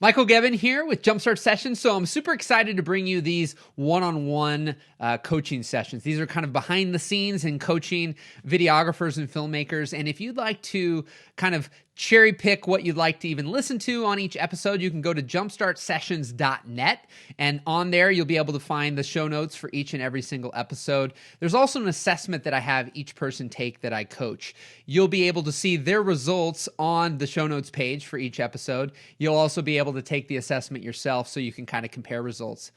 Michael Gebbs here with Jumpstart Sessions. So I'm super excited to bring you these one-on-one coaching sessions. These are kind of behind the scenes in coaching videographers and filmmakers. And if you'd like to kind of cherry pick what you'd like to even listen to on each episode, you can go to jumpstartsessions.net. And on there, you'll be able to find the show notes for each and every single episode. There's also an assessment that I have each person take that I coach. You'll be able to see their results on the show notes page for each episode. You'll also be able to take the assessment yourself so you can kind of compare results.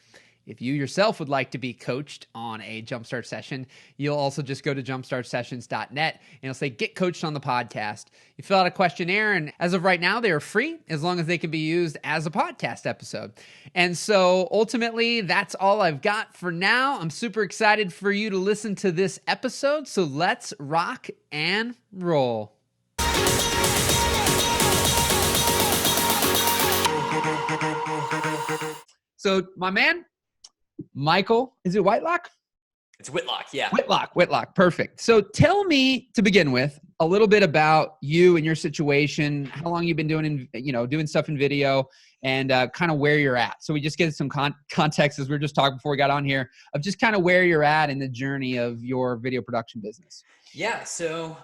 If you yourself would like to be coached on a Jumpstart session, you'll also just go to jumpstartsessions.net and it'll say, get coached on the podcast. You fill out a questionnaire, and as of right now, they are free as long as they can be used as a podcast episode. And so ultimately, that's all I've got for now. I'm super excited for you to listen to this episode. So let's rock and roll. So my man, Michael, is it Whitelock? It's Whitlock, yeah. Whitlock, perfect. So tell me, to begin with, a little bit about you and your situation, how long you've been doing stuff in video, and kind of where you're at. So we just get some context, as we were just talking before we got on here, of just kind of where you're at in the journey of your video production business. Yeah, so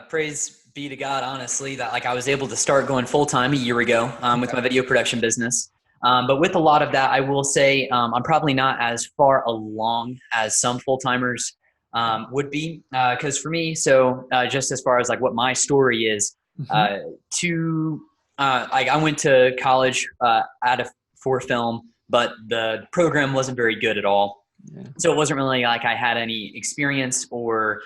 praise be to God, honestly, that I was able to start going full-time a year ago with my video production business. But with a lot of that, I will say I'm probably not as far along as some full-timers would be. Because for me, just as far as what my story is, I went to college for film, but the program wasn't very good at all. Yeah. So it wasn't really like I had any experience or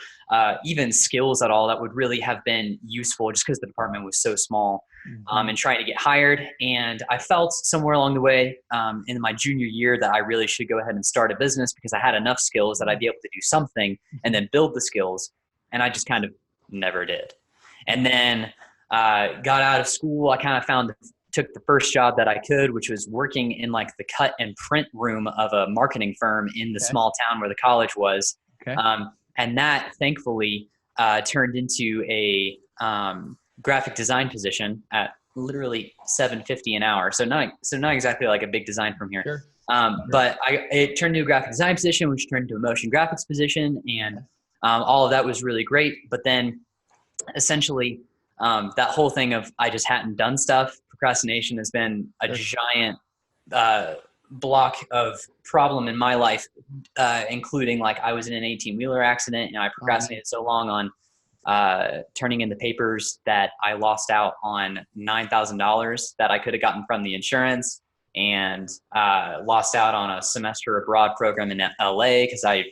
even skills at all that would really have been useful, just because the department was so small. And trying to get hired. And I felt somewhere along the way in my junior year that I really should go ahead and start a business, because I had enough skills that I'd be able to do something and then build the skills. And I just kind of never did. And then got out of school. I kind of took the first job that I could, which was working in the cut and print room of a marketing firm in the small town where the college was. Okay. And that thankfully turned into a graphic design position at literally $7.50 an hour. So not exactly like a big design from here. Sure. But it turned into a graphic design position, which turned into a motion graphics position. And all of that was really great. But then essentially that whole thing of I just hadn't done stuff. Procrastination has been a giant block of problem in my life, including I was in an 18-wheeler accident, and I procrastinated so long on turning in the papers that I lost out on $9,000 that I could have gotten from the insurance, and lost out on a semester abroad program in LA because I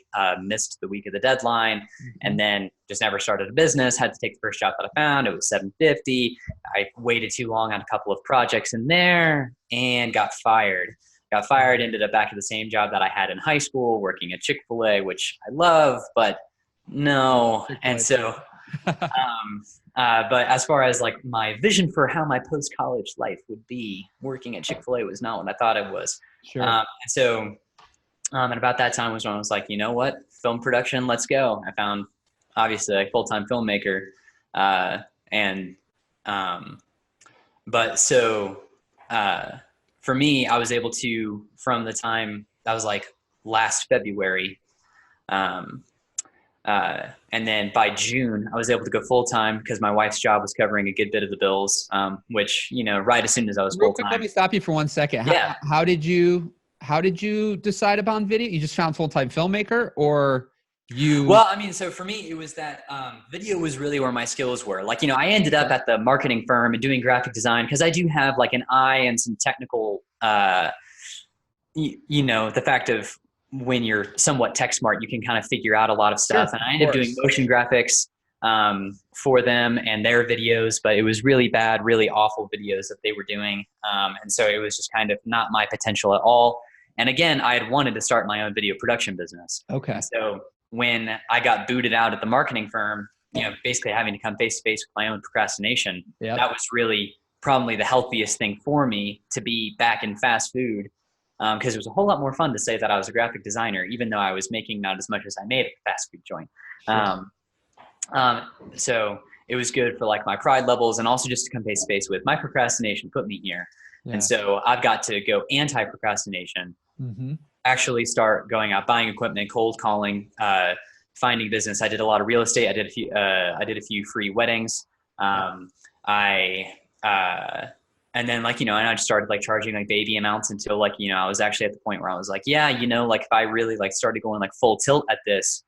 missed the week of the deadline, and then just never started a business. Had to take the first job that I found. It was $750. I waited too long on a couple of projects in there and got fired. Ended up back at the same job that I had in high school, working at Chick-fil-A, which I love, but no. And so but as far as my vision for how my post-college life would be, working at Chick-fil-A was not what I thought it was. Sure. And so and about that time was when I was like, you know what, film production, let's go. I found obviously a full-time filmmaker. For me, I was able to, from the time that was last February, and then by June, I was able to go full time because my wife's job was covering a good bit of the bills, which, right as soon as I was full time. Let me stop you for 1 second. Yeah. How did you decide upon video? You just found full-time filmmaker, or you? Well, I mean, so for me, it was that video was really where my skills were. I ended up at the marketing firm and doing graphic design because I do have an eye and some technical, the fact of when you're somewhat tech smart, you can kind of figure out a lot of stuff. Sure, and I ended up doing motion graphics for them and their videos, but it was really bad, really awful videos that they were doing. And so it was just kind of not my potential at all. And again, I had wanted to start my own video production business. Okay. So when I got booted out at the marketing firm, basically having to come face to face with my own procrastination, that was really probably the healthiest thing for me, to be back in fast food. Because it was a whole lot more fun to say that I was a graphic designer, even though I was making not as much as I made at the fast food joint. Sure. So it was good for like my pride levels and also just to come face to face with my procrastination put me here. Yeah. And so I've got to go anti-procrastination, actually start going out, buying equipment, cold calling, finding business. I did a lot of real estate. I did a few free weddings. And then like, and I just started like charging like baby amounts until like, I was actually at the point where I was like, yeah, like if I really like started going like full tilt at this,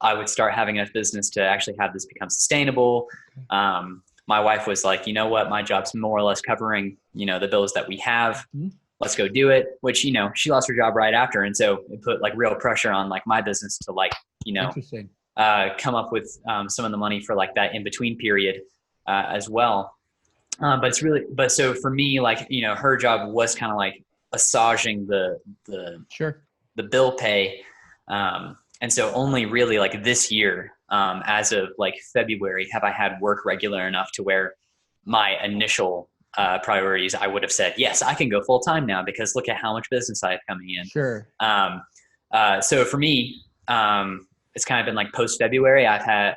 I would start having enough business to actually have this become sustainable. My wife was like, you know what, my job's more or less covering, the bills that we have. Let's go do it, which, she lost her job right after. And so it put like real pressure on like my business to like, come up with some of the money for like that in between period as well. But so for me, like, her job was kind of like massaging the bill pay. And so only really like this year, as of like February, have I had work regular enough to where my initial priorities, I would have said, yes, I can go full time now because look at how much business I have coming in. Sure. So for me, it's kind of been like post February. I've had,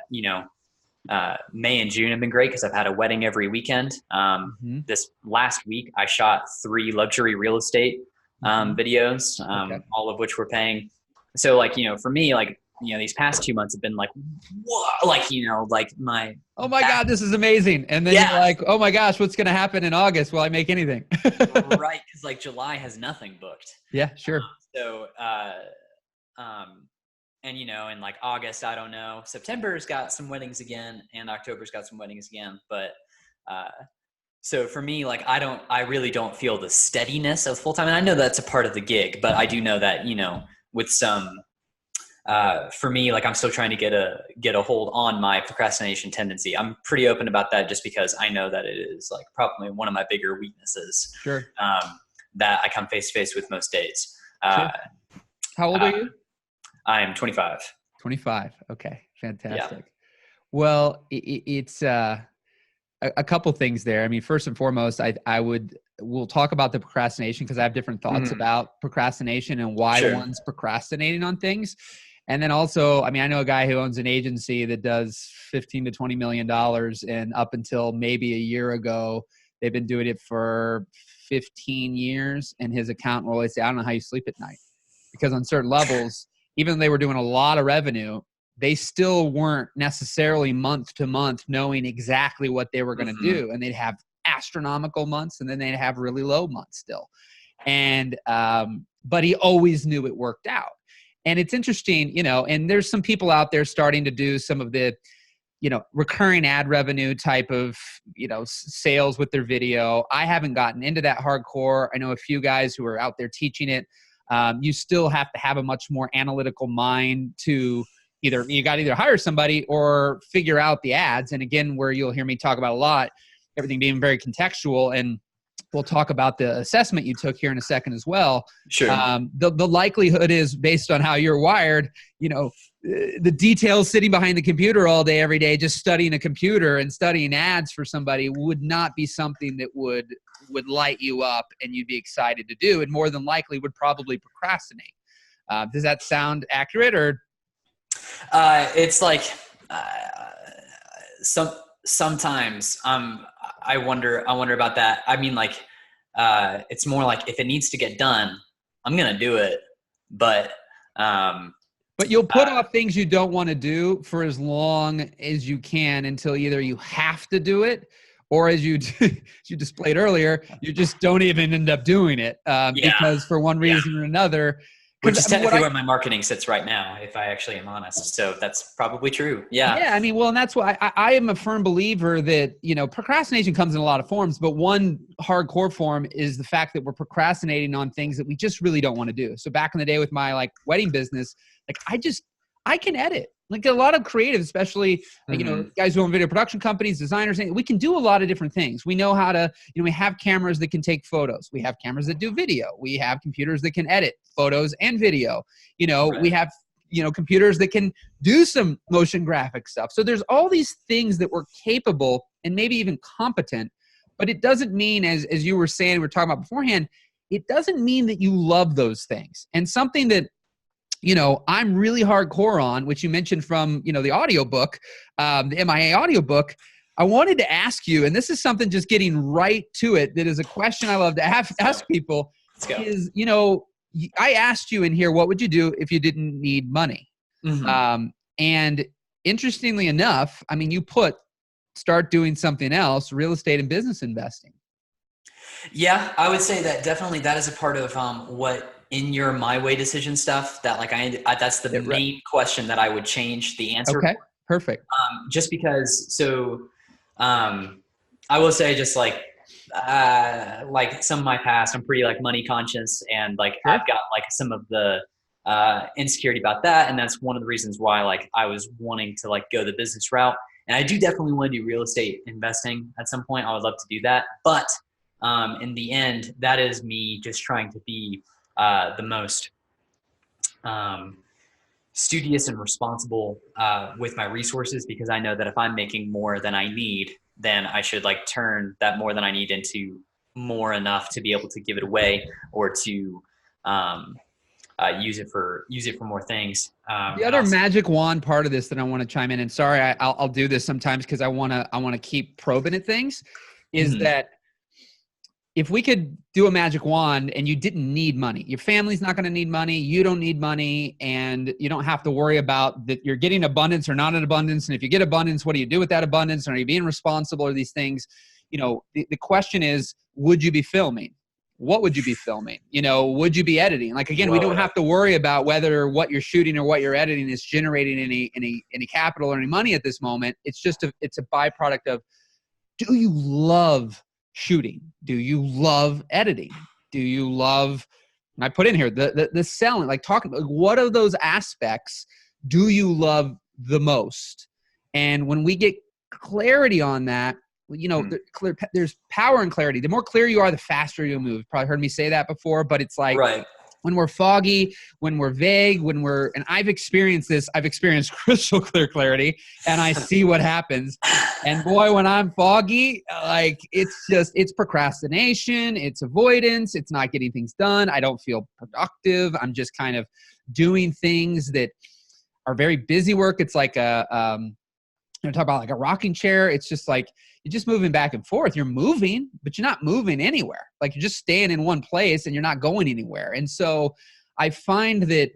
May and June have been great because I've had a wedding every weekend. This last week, I shot 3 luxury real estate videos, all of which we're paying. So like, for me, like, these past 2 months have been like, whoa, like, like my, oh my God, this is amazing. And then you're like, oh my gosh, what's going to happen in August? Will I make anything? Right. Cause like July has nothing booked. Yeah, sure. And in like August, I don't know, September's got some weddings again and October's got some weddings again. But, so for me, like, I really don't feel the steadiness of full time. And I know that's a part of the gig, but I do know that, with some, for me, like I'm still trying to get a hold on my procrastination tendency. I'm pretty open about that just because I know that it is like probably one of my bigger weaknesses. Sure. That I come face to face with most days. Sure. How old are you? I am 25. 25. Okay. Fantastic. Yeah. Well, it's a couple things there. I mean, first and foremost, we'll talk about the procrastination because I have different thoughts about procrastination and why one's procrastinating on things. And then also, I mean, I know a guy who owns an agency that does $15 to $20 million. And up until maybe a year ago, they've been doing it for 15 years. And his accountant will always say, I don't know how you sleep at night. Because on certain levels, even though they were doing a lot of revenue, they still weren't necessarily month to month knowing exactly what they were going to do. And they'd have astronomical months and then they'd have really low months still. And, but he always knew it worked out. And it's interesting, and there's some people out there starting to do some of the, recurring ad revenue type of, sales with their video. I haven't gotten into that hardcore. I know a few guys who are out there teaching it. You still have to have a much more analytical mind to you got to either hire somebody or figure out the ads. And again, where you'll hear me talk about a lot, everything being very contextual. And we'll talk about the assessment you took here in a second as well. Sure. The likelihood is based on how you're wired, the details sitting behind the computer all day, every day, just studying a computer and studying ads for somebody would not be something that would light you up and you'd be excited to do, and more than likely would probably procrastinate. Does that sound accurate or? It's like, sometimes, I wonder about that. I mean, like, it's more like if it needs to get done, I'm going to do it. But you'll put off things you don't want to do for as long as you can until either you have to do it or as you displayed earlier, you just don't even end up doing it because for one reason or another. Which is technically where my marketing sits right now, if I actually am honest. So that's probably true. Yeah. Yeah. I mean, well, and that's why I am a firm believer that, procrastination comes in a lot of forms, but one hardcore form is the fact that we're procrastinating on things that we just really don't want to do. So back in the day with my wedding business, I can edit. Like a lot of creatives, especially, guys who own video production companies, designers, we can do a lot of different things. We know how to, we have cameras that can take photos. We have cameras that do video. We have computers that can edit photos and video. We have, computers that can do some motion graphic stuff. So there's all these things that we're capable and maybe even competent, but it doesn't mean, as you were saying, we were talking about beforehand, it doesn't mean that you love those things. And something that, I'm really hardcore on, which you mentioned from, the audiobook, the MIA audiobook. I wanted to ask you, and this is something just getting right to it, that is a question I love to ask people. Let's go. Is, I asked you in here, what would you do if you didn't need money? Mm-hmm. And interestingly enough, I mean, you start doing something else, real estate and business investing. Yeah, I would say that definitely that is a part of what in your my way decision stuff that like that's the main question that I would change the answer. Okay, perfect. Just because, I will say just like some of my past, I'm pretty like money conscious, and like Sure. I've got like some of the insecurity about that, and that's one of the reasons why like I was wanting to like go the business route. And I do definitely want to do real estate investing at some point. I would love to do that, but in the end, that is me just trying to be the most studious and responsible with my resources, because I know that if I'm making more than I need, then I should like turn that more than I need into more enough to be able to give it away or to use it for more things. The other magic wand part of this that I want to chime in, and sorry, I'll do this sometimes because I want to keep probing at things, is that if we could do a magic wand and you didn't need money, your family's not going to need money, you don't need money, and you don't have to worry about that you're getting abundance or not an abundance. And if you get abundance, what do you do with that abundance? And are you being responsible, or these things? The question is, would you be filming? What would you be filming? Would you be editing? Like, again, we don't have to worry about whether what you're shooting or what you're editing is generating any capital or any money at this moment. It's just it's a byproduct of, do you love shooting? Do you love editing? Do you love, and I put in here the selling, like talking, like what of those aspects do you love the most? And when we get clarity on that, there's power in clarity. The more clear you are, the faster you'll move. You've probably heard me say that before, but it's like, when we're foggy, when we're vague, and I've experienced this, I've experienced crystal clear clarity, and I see what happens. And boy, when I'm foggy, like it's procrastination, it's avoidance, it's not getting things done. I don't feel productive. I'm just kind of doing things that are very busy work. It's like talk about like a rocking chair. It's just like, you're just moving back and forth. You're moving, but you're not moving anywhere. Like, you're just staying in one place and you're not going anywhere. And so I find that,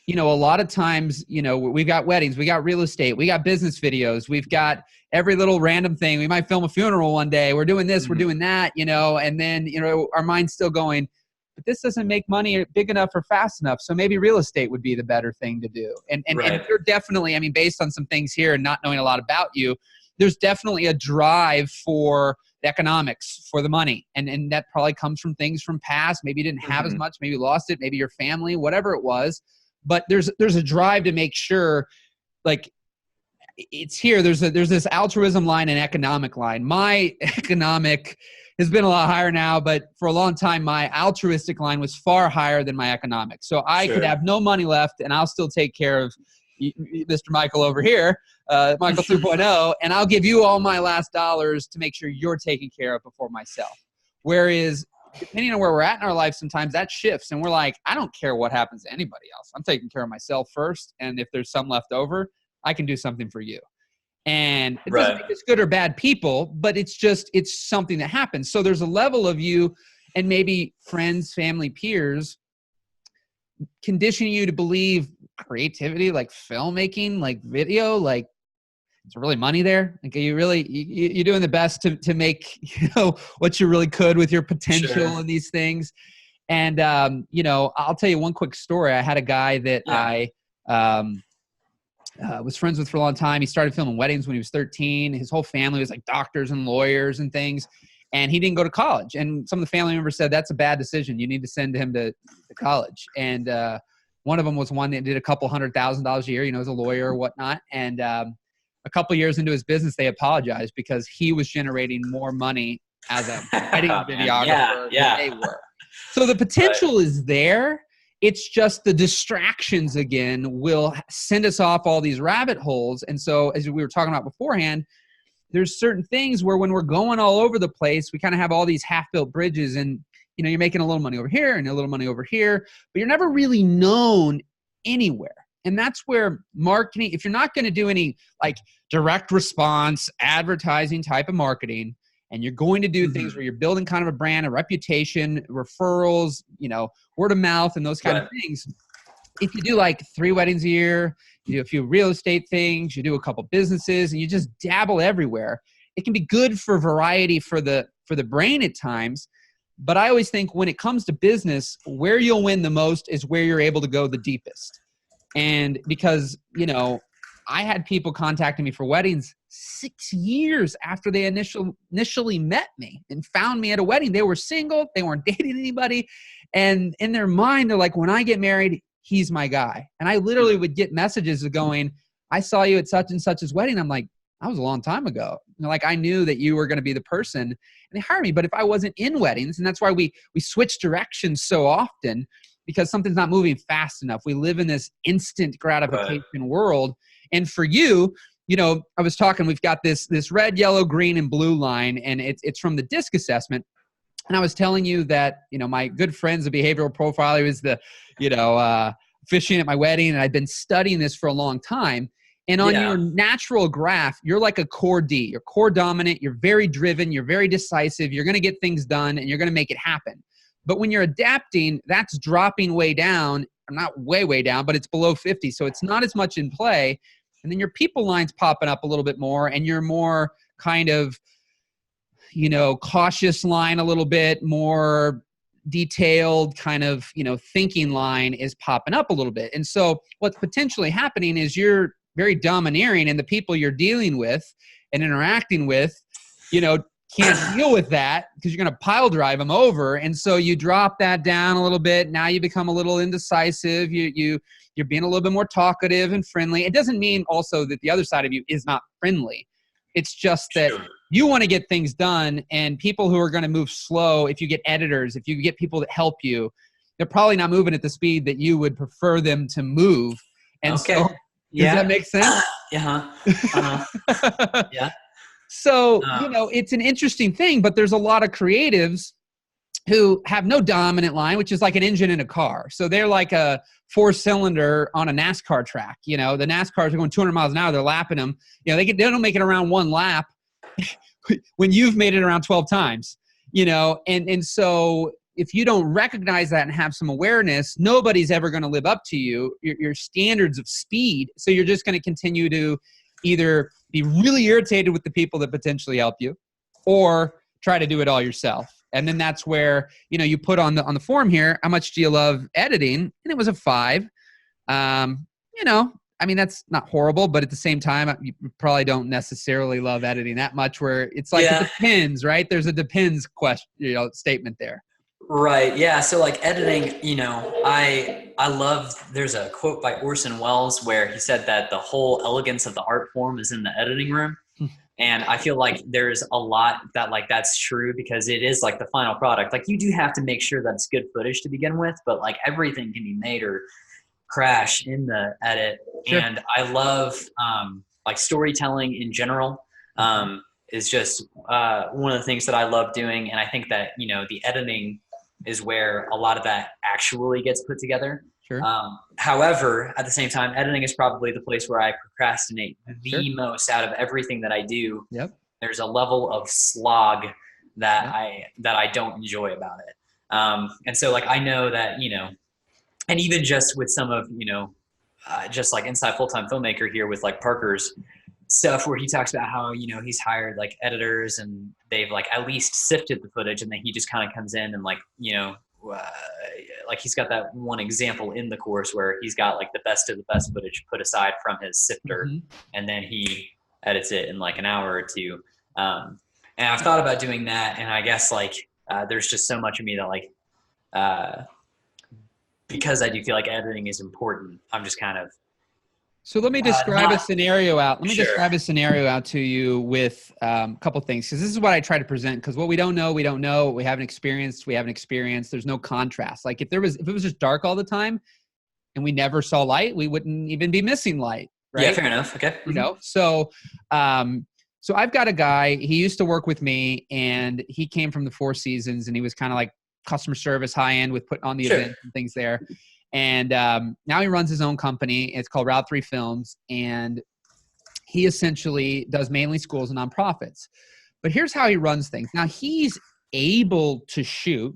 a lot of times, we've got weddings, we got real estate, we got business videos, we've got every little random thing. We might film a funeral one day. We're doing this, we're doing that, and then, our mind's still going, but this doesn't make money big enough or fast enough. So maybe real estate would be the better thing to do. And you're definitely, based on some things here and not knowing a lot about you, there's definitely a drive for the economics, for the money. And that probably comes from things from past. Maybe you didn't have as much, maybe you lost it, maybe your family, whatever it was. But there's a drive to make sure, like, it's here. There's this altruism line and economic line. My economic has been a lot higher now, but for a long time, my altruistic line was far higher than my economic. So I could have no money left, and I'll still take care of Mr. Michael over here, Michael 2.0, and I'll give you all my last dollars to make sure you're taken care of before myself. Whereas, depending on where we're at in our life, sometimes that shifts, and we're like, I don't care what happens to anybody else. I'm taking care of myself first, and if there's some left over, I can do something for you. And it doesn't make us good or bad people, but it's something that happens. So there's a level of you and maybe friends, family, peers conditioning you to believe creativity, like filmmaking, like video, like it's really money there. Like, you're doing the best to make, what you really could with your potential and these things. And, I'll tell you one quick story. I had a guy that I was friends with for a long time. He started filming weddings when he was 13. His whole family was like doctors and lawyers and things. And he didn't go to college. And some of the family members said, that's a bad decision. You need to send him to college. And one of them was one that did a couple $100,000 a year, as a lawyer or whatnot. And a couple years into his business, they apologized because he was generating more money as a wedding videographer than they were. So the potential is there. It's just the distractions, again, will send us off all these rabbit holes. And so, as we were talking about beforehand, there's certain things where when we're going all over the place, we kind of have all these half-built bridges, and you're making a little money over here and a little money over here, but you're never really known anywhere. And that's where marketing, if you're not going to do any like direct response, advertising type of marketing, and you're going to do things where you're building kind of a brand, a reputation, referrals, word of mouth and those kind of things. If you do like 3 weddings a year, you do a few real estate things, you do a couple businesses, and you just dabble everywhere, it can be good for variety for the brain at times. But I always think when it comes to business, where you'll win the most is where you're able to go the deepest. And because, I had people contacting me for weddings 6 years after they initially met me and found me at a wedding. They were single. They weren't dating anybody. And in their mind, they're like, when I get married, he's my guy. And I literally would get messages going, I saw you at such and such's wedding. I'm like, that was a long time ago. Like I knew that you were going to be the person, and they hired me. But if I wasn't in weddings, and that's why we switch directions so often, because something's not moving fast enough. We live in this instant gratification world. And for you, I was talking, we've got this red, yellow, green, and blue line, and it's from the DISC assessment. And I was telling you that, my good friend's a behavioral profiler. He was the, officiant at my wedding, and I've been studying this for a long time. And on your natural graph, you're like a core D. You're core dominant. You're very driven. You're very decisive. You're going to get things done, and you're going to make it happen. But when you're adapting, that's dropping way down, or not way down, but it's below 50. So it's not as much in play. And then your people line's popping up a little bit more, and you're more kind of, cautious line a little bit, more detailed kind of, thinking line is popping up a little bit. And so what's potentially happening is you're very domineering, and the people you're dealing with and interacting with, can't deal with that because you're going to pile drive them over. And so you drop that down a little bit. Now you become a little indecisive. You're being a little bit more talkative and friendly. It doesn't mean also that the other side of you is not friendly. It's just that you want to get things done, and people who are going to move slow, if you get editors, if you get people that help you, they're probably not moving at the speed that you would prefer them to move. And so, does that make sense? Yeah. Yeah. So, it's an interesting thing, but there's a lot of creatives who have no dominant line, which is like an engine in a car. So they're like a 4-cylinder on a NASCAR track. The NASCARs are going 200 miles an hour. They're lapping them. They don't make it around one lap when you've made it around 12 times, and so if you don't recognize that and have some awareness, nobody's ever going to live up to your standards of speed. So you're just going to continue to either be really irritated with the people that potentially help you, or try to do it all yourself. And then that's where, you put on the form here, how much do you love editing? And it was a 5. That's not horrible, but at the same time, you probably don't necessarily love editing that much, where it's like, it depends, right? There's a depends question, statement there. Right. Yeah. So like editing, I love, there's a quote by Orson Welles where he said that the whole elegance of the art form is in the editing room. And I feel like there's a lot that's true, because it is like the final product. Like you do have to make sure that it's good footage to begin with, but like everything can be made or crash in the edit. Sure. And I love like storytelling in general is just one of the things that I love doing. And I think that, the editing is where a lot of that actually gets put together. Sure. However, at the same time, editing is probably the place where I procrastinate the most out of everything that I do. Yep. There's a level of slog that I don't enjoy about it. And so like, I know that, and even just with some of, just like Inside Full-Time Filmmaker here with like Parker's stuff, where he talks about how, he's hired like editors and they've like at least sifted the footage, and then he just kind of comes in and like, like he's got that one example in the course where he's got like the best of the best footage put aside from his sifter, and then he edits it in like an hour or two. And I've thought about doing that, and I guess like there's just so much of me that like because I do feel like editing is important, I'm just kind of. So let me describe a scenario out. Let me describe a scenario out to you with a couple things, because this is what I try to present. Because what we don't know, we don't know. What we haven't experienced, we haven't experienced. There's no contrast. Like if it was just dark all the time, and we never saw light, we wouldn't even be missing light. Right? Yeah, fair enough. Okay. So I've got a guy. He used to work with me, and he came from the Four Seasons, and he was kind of like customer service, high end with putting on the events and things there. And now he runs his own company. It's called Route 3 Films. And he essentially does mainly schools and nonprofits. But here's how he runs things. Now, he's able to shoot.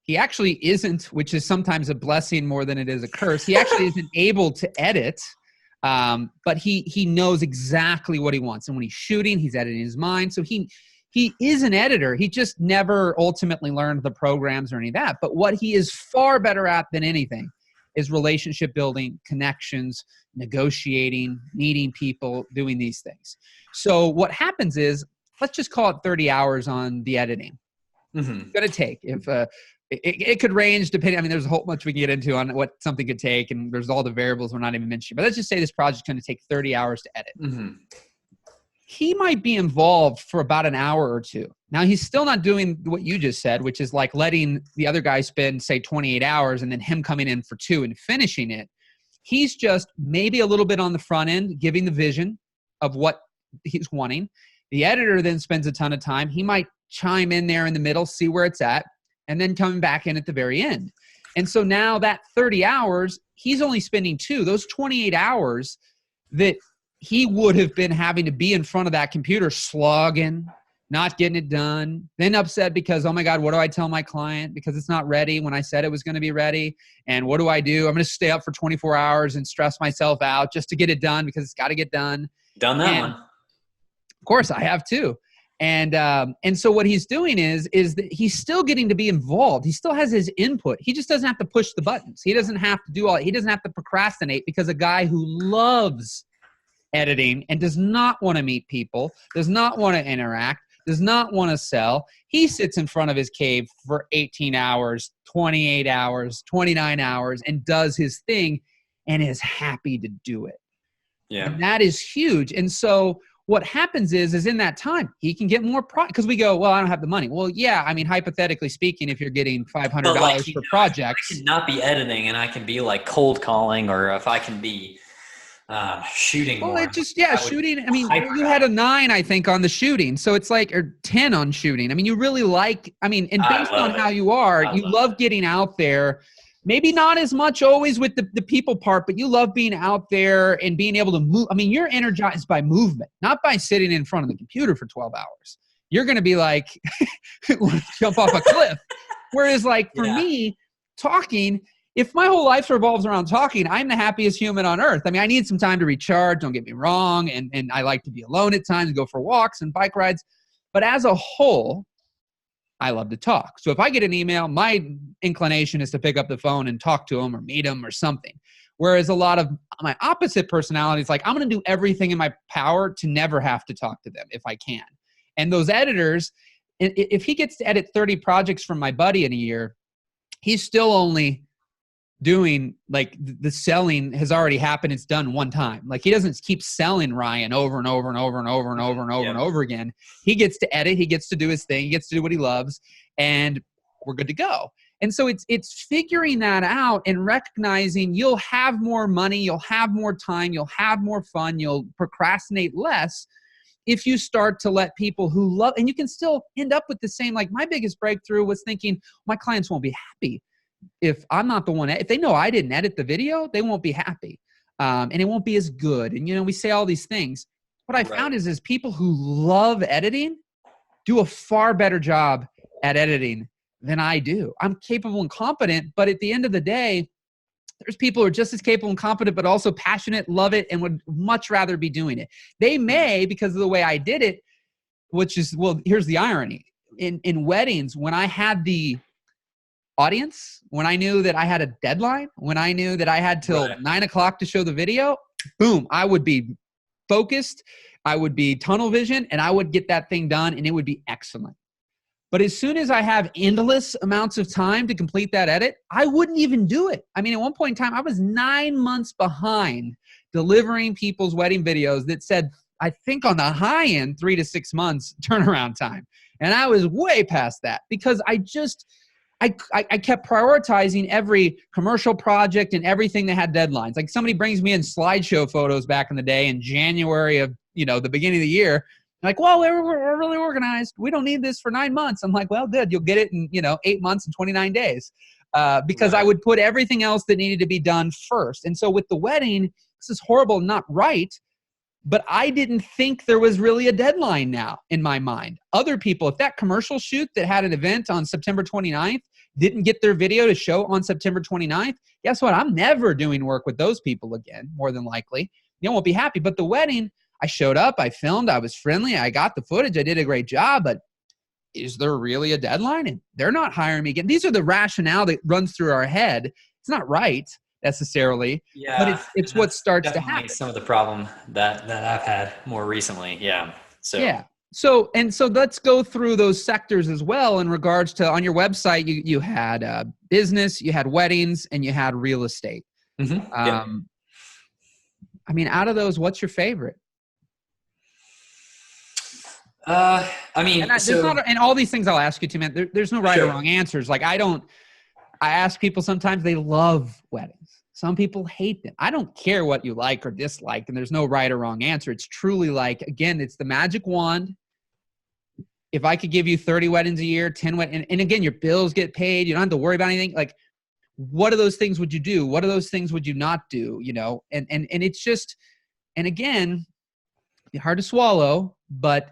He actually isn't, which is sometimes a blessing more than it is a curse. He actually isn't able to edit, but he knows exactly what he wants. And when he's shooting, he's editing his mind. So he is an editor. He just never ultimately learned the programs or any of that. But what he is far better at than anything is relationship building, connections, negotiating, meeting people, doing these things. So what happens is, let's just call it 30 hours on the editing. It's going to take, if it could range depending, I mean, there's a whole bunch we can get into on what something could take, and there's all the variables we're not even mentioning, but let's just say this project's going to take 30 hours to edit. He might be involved for about an hour or two. Now, he's still not doing what you just said, which is like letting the other guy spend, say, 28 hours and then him coming in for 2 and finishing it. He's just maybe a little bit on the front end, giving the vision of what he's wanting. The editor then spends a ton of time. He might chime in there in the middle, see where it's at, and then coming back in at the very end. And so now that 30 hours, he's only spending 2. Those 28 hours that he would have been having to be in front of that computer slogging, not getting it done, then upset because, oh my God, what do I tell my client? Because it's not ready when I said it was going to be ready. And what do? I'm going to stay up for 24 hours and stress myself out just to get it done because it's got to get done. Done that one. Of course, I have too. And so what he's doing is that he's still getting to be involved. He still has his input. He just doesn't have to push the buttons. He doesn't have to do all. He doesn't have to procrastinate because a guy who loves editing and does not want to meet people, does not want to interact, does not want to sell. He sits in front of his cave for 18 hours, 28 hours, 29 hours, and does his thing and is happy to do it. Yeah. And that is huge. And so what happens is in that time, he can get more because we go, well, I don't have the money. Well, yeah, I mean, hypothetically speaking, if you're getting $500 per project. I can not be editing and I can be like cold calling, or if I can be shooting more. It just, shooting. I mean, you had a 9, I think, on the shooting. So it's like, or 10 on shooting. I mean, you really like, I mean, and based on how you are, you love getting out there. Maybe not as much always with the people part, but you love being out there and being able to move. I mean, you're energized by movement, not by sitting in front of the computer for 12 hours. You're going to be like, jump off a cliff. Whereas like for me, talking, if my whole life revolves around talking, I'm the happiest human on earth. I mean, I need some time to recharge, don't get me wrong. And I like to be alone at times, go for walks and bike rides. But as a whole, I love to talk. So if I get an email, my inclination is to pick up the phone and talk to them or meet them or something. Whereas a lot of my opposite personality is like, I'm going to do everything in my power to never have to talk to them if I can. And those editors, if he gets to edit 30 projects from my buddy in a year, he's still only doing like the selling has already happened. It's done one time. Like he doesn't keep selling Ryan over and over and over and over and over and over and over again. He gets to edit. He gets to do his thing. He gets to do what he loves, and we're good to go. And so it's figuring that out and recognizing you'll have more money, you'll have more time, you'll have more fun, you'll procrastinate less if you start to let people who love, and you can still end up with the same, like my biggest breakthrough was thinking my clients won't be happy if I'm not the one. If they know I didn't edit the video, they won't be happy. And it won't be as good. And, we say all these things. What I found is people who love editing do a far better job at editing than I do. I'm capable and competent, but at the end of the day, there's people who are just as capable and competent, but also passionate, love it, and would much rather be doing it. They may, because of the way I did it, which is, well, here's the irony. In weddings, when I had the audience, when I knew that I had a deadline, when I knew that I had till 9 o'clock to show the video, boom, I would be focused, I would be tunnel vision, and I would get that thing done, and it would be excellent. But as soon as I have endless amounts of time to complete that edit, I wouldn't even do it. I mean, at one point in time, I was 9 months behind delivering people's wedding videos that said, I think on the high end, 3 to 6 months turnaround time. And I was way past that because I kept prioritizing every commercial project and everything that had deadlines. Like somebody brings me in slideshow photos back in the day in January of, the beginning of the year. Like, well, we're really organized. We don't need this for 9 months. I'm like, well, good. You'll get it in, 8 months and 29 days. because I would put everything else that needed to be done first. And so with the wedding, this is horrible, not right. But I didn't think there was really a deadline now in my mind. Other people, if that commercial shoot that had an event on September 29th didn't get their video to show on September 29th, guess what? I'm never doing work with those people again, more than likely. You won't be happy. But the wedding, I showed up, I filmed, I was friendly, I got the footage, I did a great job, but is there really a deadline? And they're not hiring me again. These are the rationale that runs through our head. It's not right necessarily, but it's what starts to happen. Some of the problem that I've had more recently. Yeah. So let's go through those sectors as well in regards to, on your website, you had business, you had weddings, and you had real estate. Mm-hmm. I mean, out of those, what's your favorite? And all these things I'll ask you to, man, there's no right or wrong answers. Like I ask people sometimes, they love weddings. Some people hate them. I don't care what you like or dislike, and there's no right or wrong answer. It's truly like, again, it's the magic wand. If I could give you 30 weddings a year, 10 weddings, and again, your bills get paid, you don't have to worry about anything. Like, what of those things would you do? What of those things would you not do? You know, and it's just, and again, it's hard to swallow, but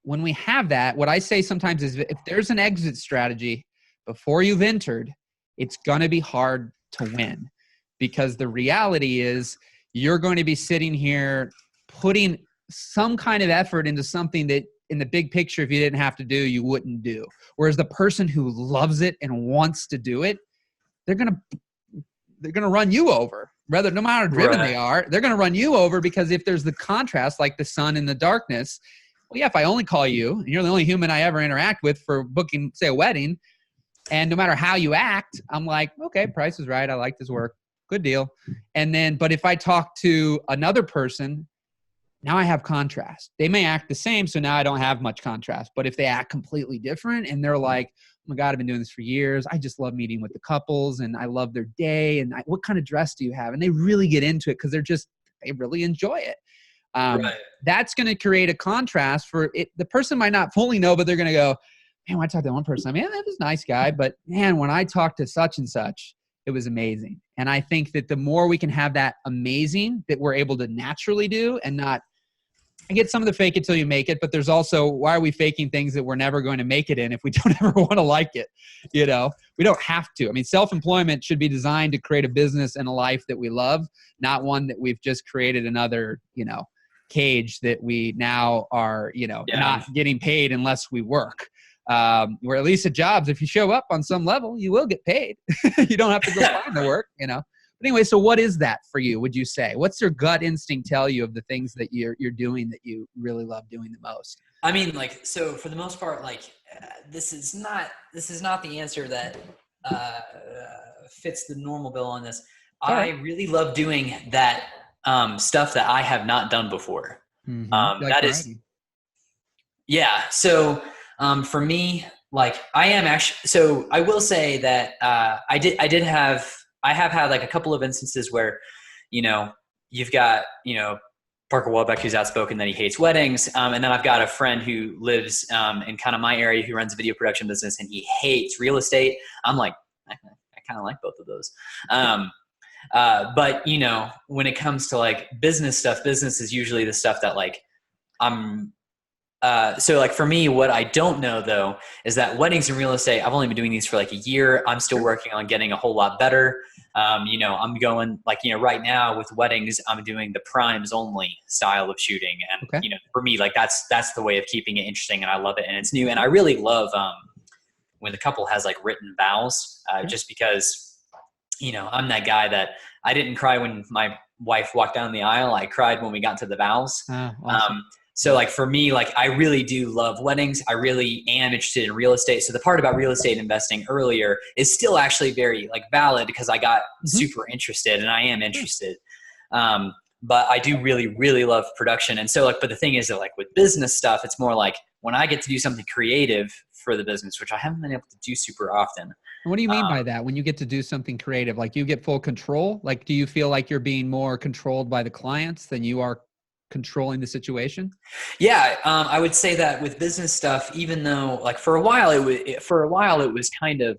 when we have that, what I say sometimes is if there's an exit strategy before you've entered, it's going to be hard to win, because the reality is you're going to be sitting here putting some kind of effort into something that in the big picture, if you didn't have to do, you wouldn't do. Whereas the person who loves it and wants to do it, they're going to run you over. Rather, no matter how driven they are, they're going to run you over, because if there's the contrast, like the sun and the darkness, well, yeah, if I only call you, and you're the only human I ever interact with for booking, say, a wedding, and no matter how you act, I'm like, okay, price is right. I like this work. Good deal. And then, but if I talk to another person, now I have contrast. They may act the same, so now I don't have much contrast. But if they act completely different and they're like, oh my God, I've been doing this for years. I just love meeting with the couples and I love their day. And what kind of dress do you have? And they really get into it because they really enjoy it. That's going to create a contrast for it. The person might not fully know, but they're going to go, man, when I talked to one person, I mean, that was a nice guy, but man, when I talked to such and such, it was amazing. And I think that the more we can have that amazing that we're able to naturally do, and not, I get some of the fake it till you make it, but there's also, why are we faking things that we're never going to make it in if we don't ever want to like it? You know, we don't have to. I mean, self-employment should be designed to create a business and a life that we love, not one that we've just created another, cage that we now are, not getting paid unless we work. Or at least at jobs, if you show up on some level, you will get paid. You don't have to go find the work, But anyway, so what is that for you, would you say? What's your gut instinct tell you of the things that you're doing that you really love doing the most? I mean, so for the most part, this is not the answer that fits the normal bill on this. I really love doing that stuff that I have not done before. Mm-hmm. That is, yeah. So for me, I am actually, so I will say that I have had a couple of instances where, you've got, Parker Welbeck, who's outspoken that he hates weddings. And then I've got a friend who lives in kind of my area who runs a video production business, and he hates real estate. I'm like, I kind of like both of those. But when it comes to business stuff, business is usually the stuff that so for me, what I don't know though, is that weddings and real estate, I've only been doing these for a year. I'm still working on getting a whole lot better. I'm going right now with weddings, I'm doing the primes only style of shooting. And, for me, that's the way of keeping it interesting, and I love it. And it's new. And I really love, when the couple has written vows, just because, I'm that guy that I didn't cry when my wife walked down the aisle. I cried when we got to the vows. Awesome. So for me, I really do love weddings. I really am interested in real estate. So the part about real estate investing earlier is still actually very valid, because I got super interested, and I am interested. But I do really, really love production. And so but the thing is that with business stuff, it's more when I get to do something creative for the business, which I haven't been able to do super often. What do you mean by that? When you get to do something creative, you get full control? Do you feel like you're being more controlled by the clients than you are controlling the situation? Yeah. I would say that with business stuff, even though for a while it was kind of,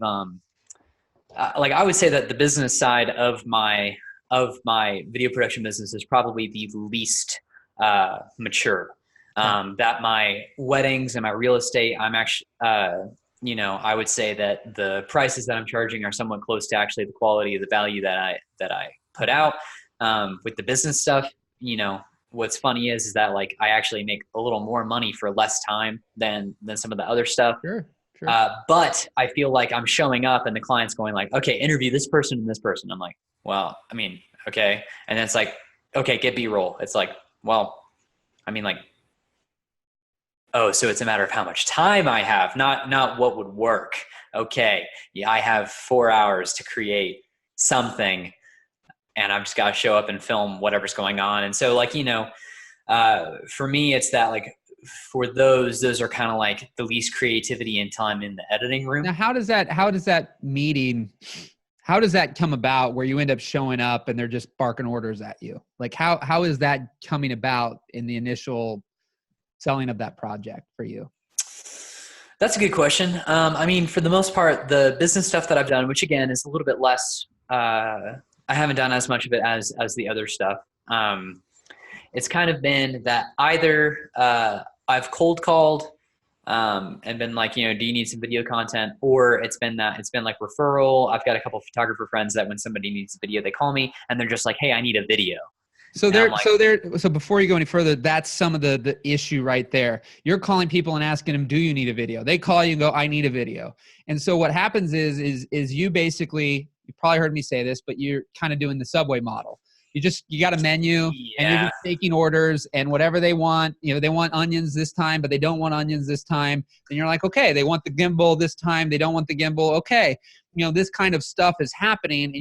like I would say that the business side of my video production business is probably the least mature. That my weddings and my real estate, I'm actually, you know, I would say that the prices that I'm charging are somewhat close to actually the quality of the value that I put out. With the business stuff, you know, what's funny is that like I actually make a little more money for less time than some of the other stuff. Sure. But I feel like I'm showing up and the client's going like, okay, interview this person and this person. I'm like, well, I mean, okay. And then it's like, okay, get B-roll. It's like, well, I mean, like, oh, so it's a matter of how much time I have, not what would work. Okay, yeah, I have 4 hours to create something, and I've just got to show up and film whatever's going on. And so, like, you know, for me, it's that like for those are kind of like the least creativity until I'm in the editing room. Now, how does that meeting? How does that come about where you end up showing up and they're just barking orders at you? Like how is that coming about in the initial selling of that project for you? That's a good question. I mean, for the most part, the business stuff that I've done, which again is a little bit less, I haven't done as much of it as the other stuff. It's kind of been that either I've cold called and been like, you know, do you need some video content? Or it's been like referral. I've got a couple of photographer friends that when somebody needs a video, they call me and they're just like, hey, I need a video. So so before you go any further, that's some of the issue right there. You're calling people and asking them, do you need a video? They call you and go, I need a video. And so what happens is you basically, you probably heard me say this, but you're kind of doing the Subway model. You got a menu and you're just taking orders and whatever they want, you know, they want onions this time, but they don't want onions this time. And you're like, okay, they want the gimbal this time. They don't want the gimbal. Okay. You know, this kind of stuff is happening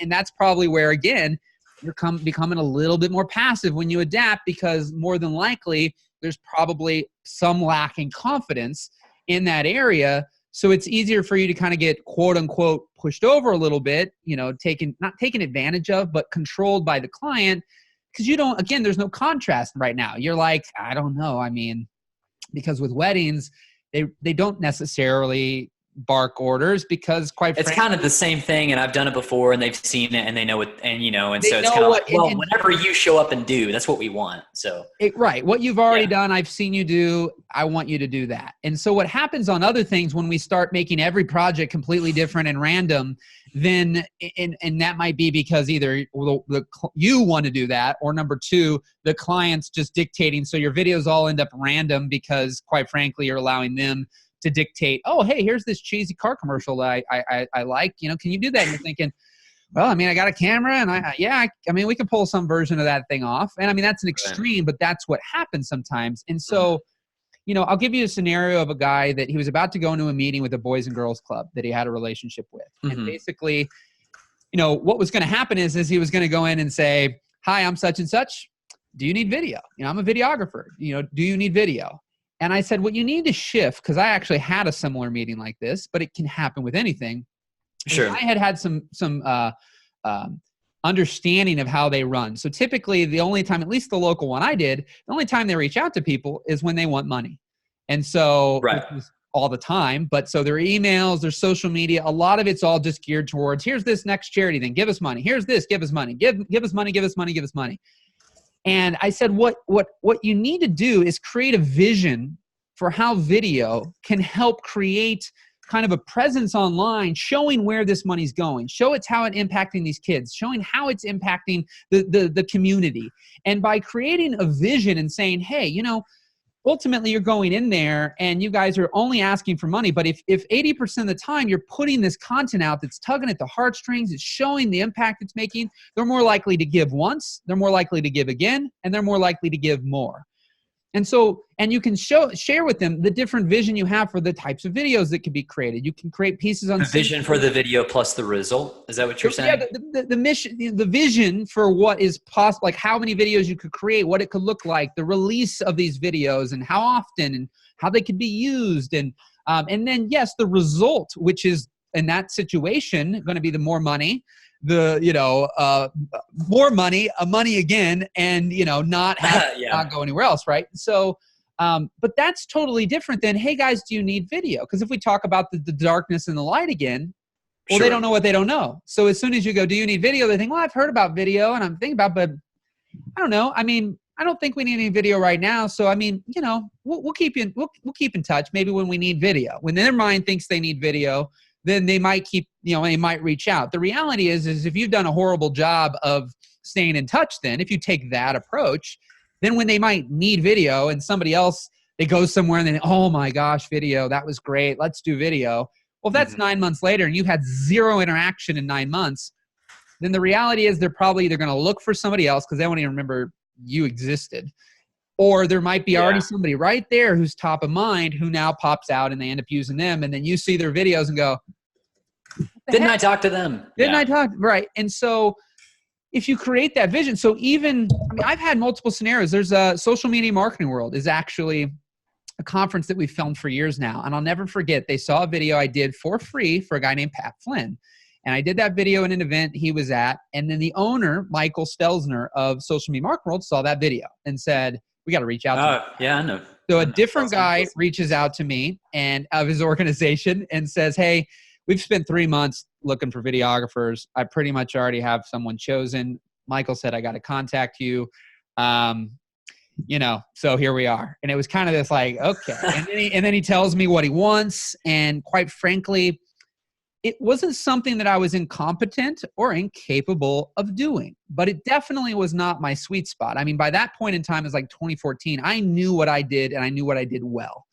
and that's probably where, again, you're becoming a little bit more passive when you adapt, because more than likely there's probably some lacking confidence in that area. So it's easier for you to kind of get quote unquote pushed over a little bit, you know, not taken advantage of, but controlled by the client. Because again, there's no contrast right now. You're like, I don't know. I mean, because with weddings, they don't necessarily bark orders because it's kind of the same thing, and I've done it before and they've seen it and they know it, and you know, and so it's kind of like, well, whenever you show up and do, that's what we want. So right, what you've already done, I've seen you do, I want you to do that. And so what happens on other things when we start making every project completely different and random, then and that might be because either you want to do that, or number two, the client's just dictating, so your videos all end up random because quite frankly you're allowing them to dictate, oh, hey, here's this cheesy car commercial that I like, you know, can you do that? And you're thinking, well, I mean, I got a camera and I mean, we can pull some version of that thing off. And I mean, that's an extreme, but that's what happens sometimes. And so, you know, I'll give you a scenario of a guy that he was about to go into a meeting with a Boys and Girls Club that he had a relationship with. And basically, you know, what was going to happen is he was going to go in and say, hi, I'm such and such. Do you need video? You know, I'm a videographer. You know, do you need video? And I said, what you need to shift, because I actually had a similar meeting like this, but it can happen with anything. Sure. I had some understanding of how they run. So typically the only time, at least the local one I did, the only time they reach out to people is when they want money. And so which was all the time, but so their emails, their social media, a lot of it's all just geared towards, here's this next charity thing, give us money. Here's this, give us money, give us money, give us money, give us money. And I said, what you need to do is create a vision for how video can help create kind of a presence online, showing where this money's going, show it's how it's impacting these kids, showing how it's impacting the community. And by creating a vision and saying, hey, you know, ultimately you're going in there and you guys are only asking for money. But if 80% of the time you're putting this content out that's tugging at the heartstrings, it's showing the impact it's making, they're more likely to give once, they're more likely to give again, and they're more likely to give more. And so, and you can share with them the different vision you have for the types of videos that can be created. You can create pieces on the vision for the video plus the result. Is that what you're saying? Yeah, the mission, the vision for what is possible, like how many videos you could create, what it could look like, the release of these videos and how often and how they could be used. And then yes, the result, which is in that situation going to be the more money, more money, money again, and, you know, not go anywhere else. Right. So, but that's totally different than, hey guys, do you need video? Because if we talk about the darkness and the light again, Well, Sure. they don't know what they don't know. So as soon as you go, do you need video? They think, well, I've heard about video and I'm thinking about, but I don't know. I mean, I don't think we need any video right now. So, I mean, you know, we'll keep we'll keep in touch. Maybe when we need video, when their mind thinks they need video, then they might they might reach out. The reality is if you've done a horrible job of staying in touch, then if you take that approach, then when they might need video and somebody else, they go somewhere and then, oh my gosh, video, that was great. Let's do video. Well, if that's 9 months later and you had zero interaction in 9 months, then the reality is they're probably either going to look for somebody else because they won't even remember you existed. Or there might be already somebody right there who's top of mind who now pops out and they end up using them. And then you see their videos and go, didn't I talk to them? Didn't I talk? Right. And so if you create that vision, so even, I mean, I've had multiple scenarios. There's a Social Media Marketing World is actually a conference that we've filmed for years now. And I'll never forget, they saw a video I did for free for a guy named Pat Flynn. And I did that video in an event he was at. And then the owner, Michael Stelzner of Social Media Marketing World, saw that video and said, we got to reach out to him. Yeah, I know. So a different guy reaches out to me and of his organization and says, hey, we've spent 3 months looking for videographers. I pretty much already have someone chosen. Michael said, I got to contact you. You know, so here we are. And it was kind of this like, okay. And then he tells me what he wants. And quite frankly, it wasn't something that I was incompetent or incapable of doing, but it definitely was not my sweet spot. I mean, by that point in time, it was like 2014. I knew what I did and I knew what I did well.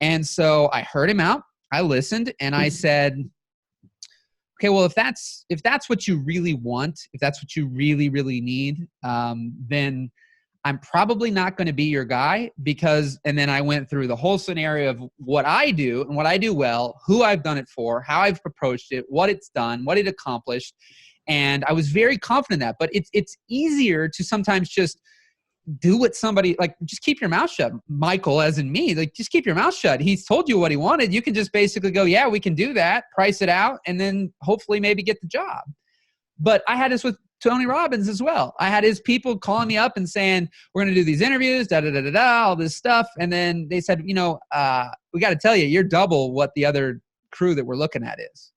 And so I heard him out. I listened and I said, okay, well, if that's what you really want, if that's what you really, really need, then I'm probably not going to be your guy and then I went through the whole scenario of what I do and what I do well, who I've done it for, how I've approached it, what it's done, what it accomplished. And I was very confident in that, but it's easier to sometimes just do what somebody, like, just keep your mouth shut. Michael, as in me, like, just keep your mouth shut. He's told you what he wanted. You can just basically go, yeah, we can do that, price it out, and then hopefully maybe get the job. But I had this with Tony Robbins as well. I had his people calling me up and saying, we're going to do these interviews, all this stuff. And then they said, we got to tell you, you're double what the other crew that we're looking at is.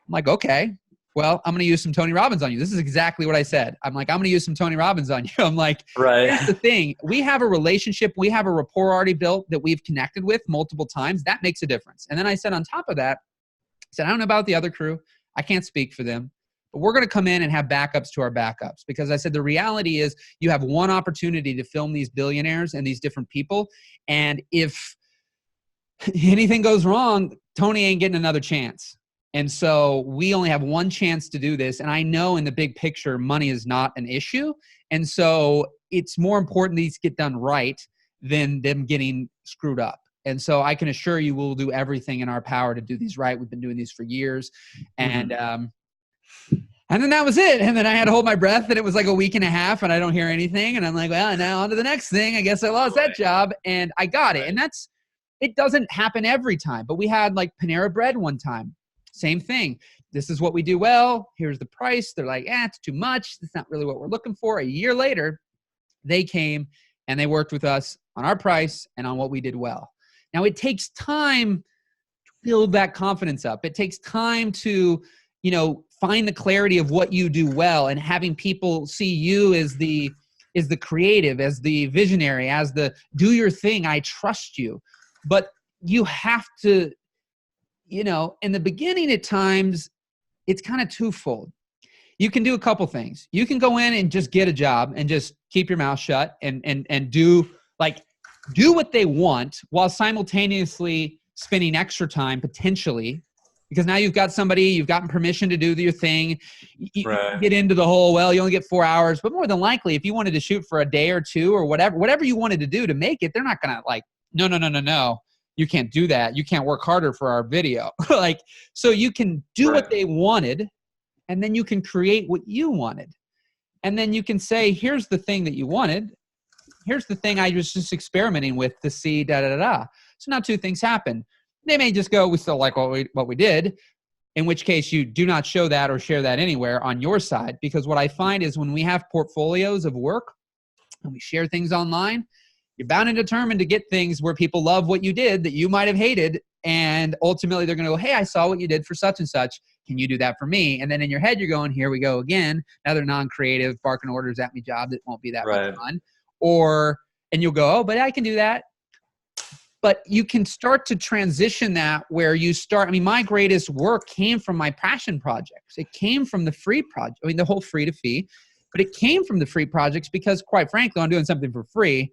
I'm like, okay, well, I'm going to use some Tony Robbins on you. This is exactly what I said. I'm like, I'm going to use some Tony Robbins on you. I'm like, right. Here's the thing. We have a relationship. We have a rapport already built that we've connected with multiple times. That makes a difference. And then I said, on top of that, I said, I don't know about the other crew. I can't speak for them. But we're going to come in and have backups to our backups, because I said the reality is you have one opportunity to film these billionaires and these different people. And if anything goes wrong, Tony ain't getting another chance. And so we only have one chance to do this. And I know in the big picture, money is not an issue. And so it's more important these get done right than them getting screwed up. And so I can assure you we'll do everything in our power to do these right. We've been doing these for years. And then that was it. And then I had to hold my breath, and it was like a week and a half and I don't hear anything. And I'm like, well, now on to the next thing. I guess I lost that job, and I got it. And it doesn't happen every time, but we had like Panera Bread one time. Same thing. This is what we do well. Here's the price. They're like, it's too much. That's not really what we're looking for. A year later, they came and they worked with us on our price and on what we did well. Now, it takes time to build that confidence up. It takes time to, find the clarity of what you do well, and having people see you as the creative, as the visionary, as the do your thing. I trust you. But you have to, in the beginning at times, it's kind of twofold. You can do a couple things. You can go in and just get a job and just keep your mouth shut and do what they want while simultaneously spending extra time potentially, because now you've got somebody, you've gotten permission to do your thing. You get into the whole, well, you only get 4 hours, but more than likely, if you wanted to shoot for a day or two or whatever you wanted to do to make it, they're not going to like, no, you can't do that. You can't work harder for our video. So you can do what they wanted, and then you can create what you wanted. And then you can say, here's the thing that you wanted. Here's the thing I was just experimenting with to see So now two things happen. They may just go, we still like what we did, in which case you do not show that or share that anywhere on your side. Because what I find is when we have portfolios of work and we share things online, you're bound and determined to get things where people love what you did that you might have hated. And ultimately they're going to go, hey, I saw what you did for such and such. Can you do that for me? And then in your head, you're going, here we go again. Another non-creative barking orders at me job that won't be that much fun. And you'll go, oh, but I can do that. But you can start to transition that where you start. I mean, my greatest work came from my passion projects. It came from the free project. I mean, the whole free to fee, but it came from the free projects because quite frankly, I'm doing something for free.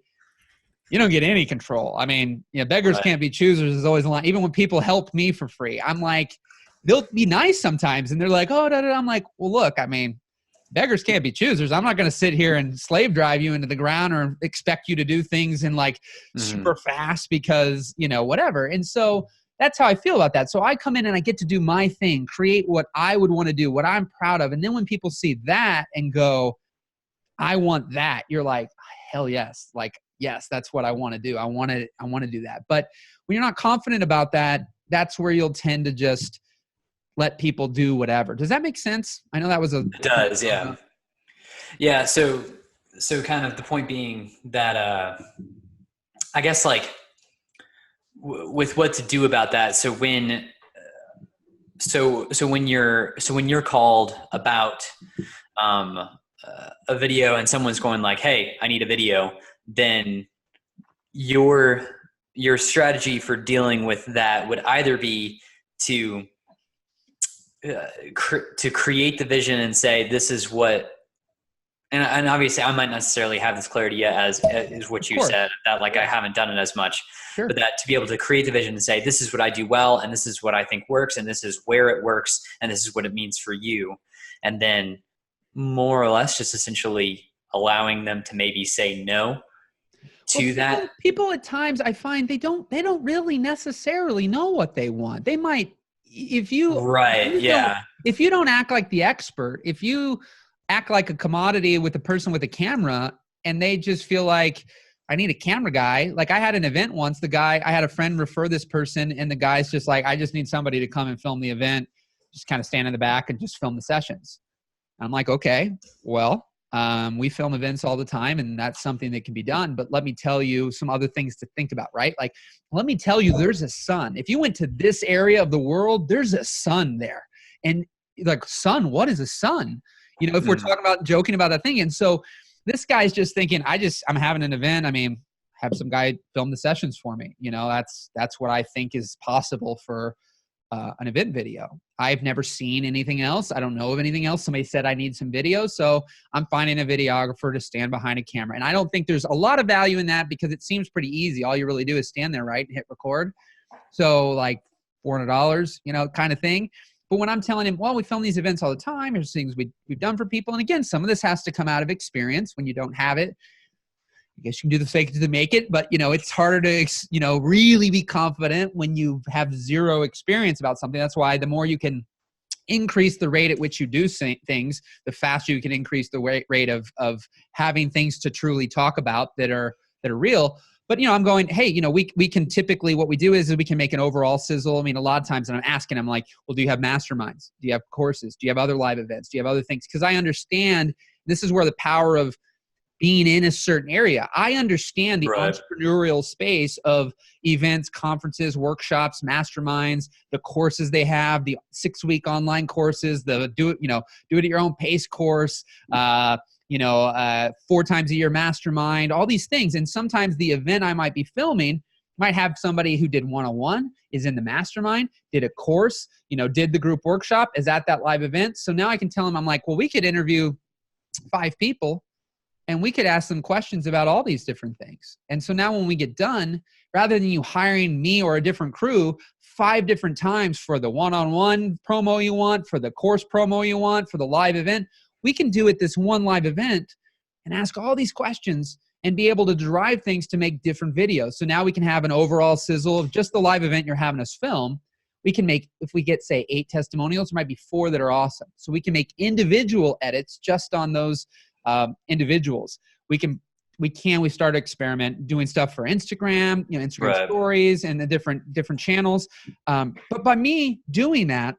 You don't get any control. I mean, beggars can't be choosers is always a line. Even when people help me for free, I'm like, they'll be nice sometimes. And they're like, oh, da, da, da. I'm like, well, look, I mean, beggars can't be choosers. I'm not going to sit here and slave drive you into the ground or expect you to do things in like super fast because, whatever. And so that's how I feel about that. So I come in and I get to do my thing, create what I would want to do, what I'm proud of. And then when people see that and go, I want that, you're like, hell yes. Like, yes, that's what I want to do. I want to do that. But when you're not confident about that, that's where you'll tend to just let people do whatever. Does that make sense? I know that was It does. Yeah. Yeah. So kind of the point being that, I guess like with what to do about that. So when you're called about, a video and someone's going like, hey, I need a video, then your strategy for dealing with that would either be to create the vision and say, this is what, and obviously I might not necessarily have this clarity yet as what you said, that like I haven't done it as much, but that to be able to create the vision and say, this is what I do well, and this is what I think works, and this is where it works, and this is what it means for you. And then more or less just essentially allowing them to maybe say no to that. People at times I find they don't really necessarily know what they want. They might, if you don't act like the expert, if you act like a commodity with a person with a camera and they just feel like I need a camera guy. Like I had an event once, I had a friend refer this person and the guy's just like, I just need somebody to come and film the event, just kind of stand in the back and just film the sessions. I'm like, okay, well, we film events all the time and that's something that can be done. But let me tell you some other things to think about, right? Like, let me tell you, there's a sun. If you went to this area of the world, there's a sun there. And like, sun, what is a sun? If we're talking about joking about that thing. And so this guy's just thinking, I'm having an event. I mean, have some guy film the sessions for me. That's what I think is possible for an event video. I've never seen anything else. I don't know of anything else. Somebody said I need some video. So I'm finding a videographer to stand behind a camera. And I don't think there's a lot of value in that because it seems pretty easy. All you really do is stand there, right? And hit record. So like $400, kind of thing. But when I'm telling him, well, we film these events all the time. There's things we've done for people. And again, some of this has to come out of experience. When you don't have it, I guess you can do the fake it to the make it, but it's harder to, really be confident when you have zero experience about something. That's why the more you can increase the rate at which you do things, the faster you can increase the rate of having things to truly talk about that are real. But, I'm going, hey, we can typically, what we do is we can make an overall sizzle. I mean, a lot of times when I'm asking, I'm like, well, do you have masterminds? Do you have courses? Do you have other live events? Do you have other things? Because I understand this is where the power of being in a certain area. I understand the entrepreneurial space of events, conferences, workshops, masterminds, the courses they have, the 6-week online courses, the do it at your own pace course, 4 times a year mastermind, all these things. And sometimes the event I might be filming might have somebody who did one-on-one, is in the mastermind, did a course, did the group workshop, is at that live event. So now I can tell them, I'm like, well, we could interview 5 people and we could ask them questions about all these different things. And so now when we get done, rather than you hiring me or a different crew 5 different times for the one-on-one promo you want, for the course promo you want, for the live event, we can do it this one live event and ask all these questions and be able to derive things to make different videos. So now we can have an overall sizzle of just the live event you're having us film. We can make, if we get, say, 8 testimonials, there might be 4 that are awesome. So we can make individual edits just on those individuals. We start to experiment doing stuff for Instagram, Instagram stories and the different channels. But by me doing that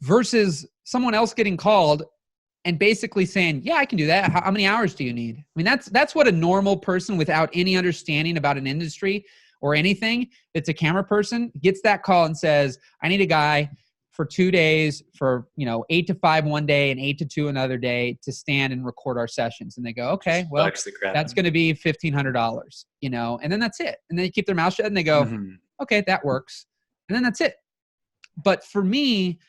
versus someone else getting called and basically saying, yeah, I can do that. How many hours do you need? I mean, that's what a normal person without any understanding about an industry or anything that's a camera person gets that call and says, I need a guy for 2 days for, 8 to 5 one day and 8 to 2 another day to stand and record our sessions. And they go, okay, well, that's going to be $1,500, and then that's it. And then you keep their mouth shut and they go, okay, that works. And then that's it. But for me,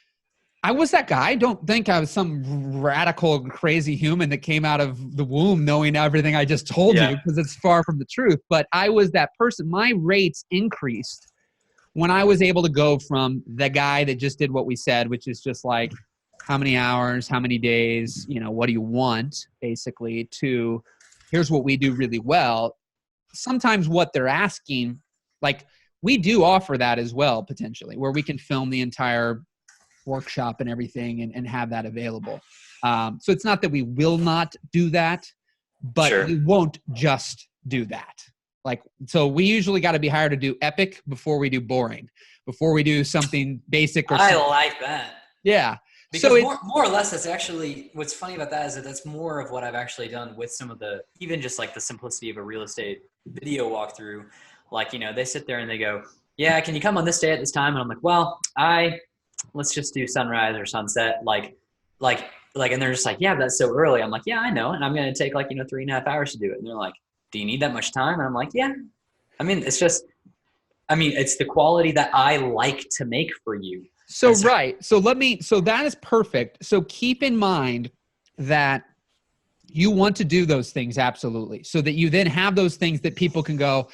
I was that guy. I don't think I was some radical, crazy human that came out of the womb knowing everything I just told you, because it's far from the truth. But I was that person. My rates increased when I was able to go from the guy that just did what we said, which is just like, how many hours, how many days, what do you want, basically, to here's what we do really well. Sometimes what they're asking, like we do offer that as well, potentially, where we can film the entire workshop and everything and have that available. So it's not that we will not do that, but we won't just do that. Like, so we usually got to be hired to do epic before we do boring, before we do something basic. I like that. Yeah. Because so more or less, that's actually, what's funny about that is that that's more of what I've actually done with some of the, even just like the simplicity of a real estate video walkthrough. Like, they sit there and they go, yeah, can you come on this day at this time? And I'm like, well, let's just do sunrise or sunset. And they're just like, yeah, that's so early. I'm like, yeah, I know. And I'm going to take 3.5 hours to do it. And they're like, do you need that much time? And I'm like, yeah. I mean, it's the quality that I like to make for you. So right. So that is perfect. So keep in mind that you want to do those things. Absolutely. So that you then have those things that people can go,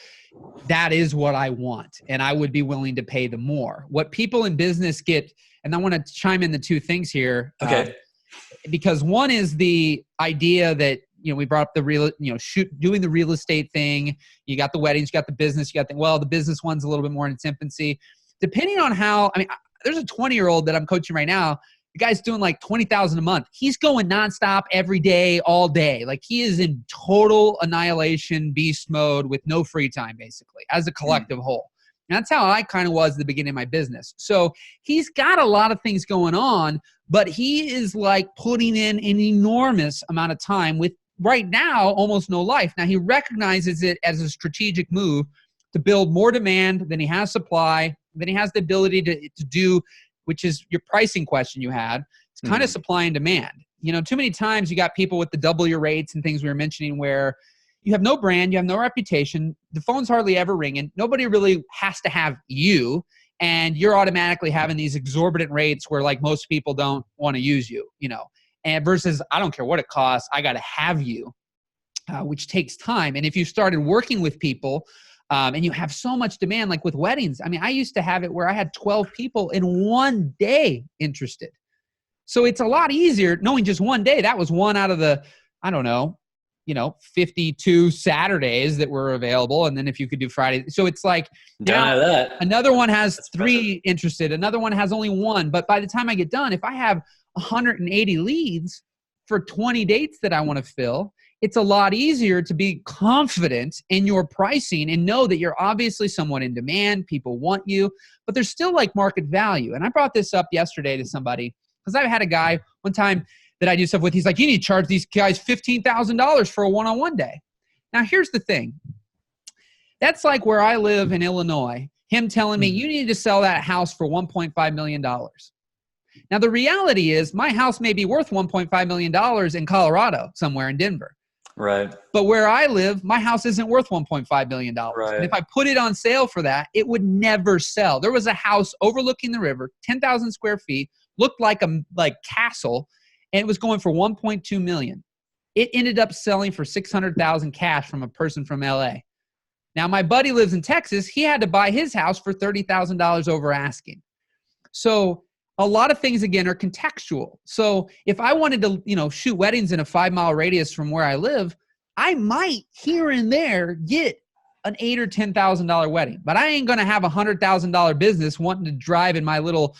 that is what I want. And I would be willing to pay the more. What people in business get, and I want to chime in the two things here. Okay. Because one is the idea that, we brought up the doing the real estate thing. You got the weddings, you got the business, the business one's a little bit more in its infancy. Depending on there's a 20-year-old that I'm coaching right now. The guy's doing $20,000 a month. He's going nonstop every day, all day. Like he is in total annihilation beast mode with no free time, basically, as a collective whole. And that's how I kind of was at the beginning of my business. So he's got a lot of things going on, but he is putting in an enormous amount of time with right now almost no life. Now he recognizes it as a strategic move to build more demand than he has supply, than he has the ability to do, which is your pricing question you had. It's kind of supply and demand. Too many times you got people with the double your rates and things we were mentioning where you have no brand, you have no reputation, the phone's hardly ever ringing, nobody really has to have you, and you're automatically having these exorbitant rates where most people don't want to use you, and versus I don't care what it costs, I got to have you, which takes time. And if you started working with people and you have so much demand, like with weddings, I used to have it where I had 12 people in one day interested. So it's a lot easier knowing just one day. That was one out of the, 52 Saturdays that were available. And then if you could do Friday. So it's now that. Another one has 3 interested. Another one has only 1. But by the time I get done, if I have 180 leads for 20 dates that I want to fill, it's a lot easier to be confident in your pricing and know that you're obviously someone in demand. People want you, but there's still market value. And I brought this up yesterday to somebody because I had a guy one time that I do stuff with. He's like, you need to charge these guys $15,000 for a one-on-one day. Now, here's the thing. That's like where I live in Illinois, him telling me you need to sell that house for $1.5 million. Now, the reality is my house may be worth $1.5 million in Colorado, somewhere in Denver. Right. But where I live, my house isn't worth $1.5 million. Right. And if I put it on sale for that, it would never sell. There was a house overlooking the river, 10,000 square feet, looked like a castle, and it was going for $1.2 million. It ended up selling for $600,000 cash from a person from LA. Now, my buddy lives in Texas. He had to buy his house for $30,000 over asking. So a lot of things, again, are contextual. So if I wanted to, shoot weddings in a 5-mile radius from where I live, I might here and there get an $8,000 or $10,000 wedding, but I ain't going to have a $100,000 business wanting to drive in my little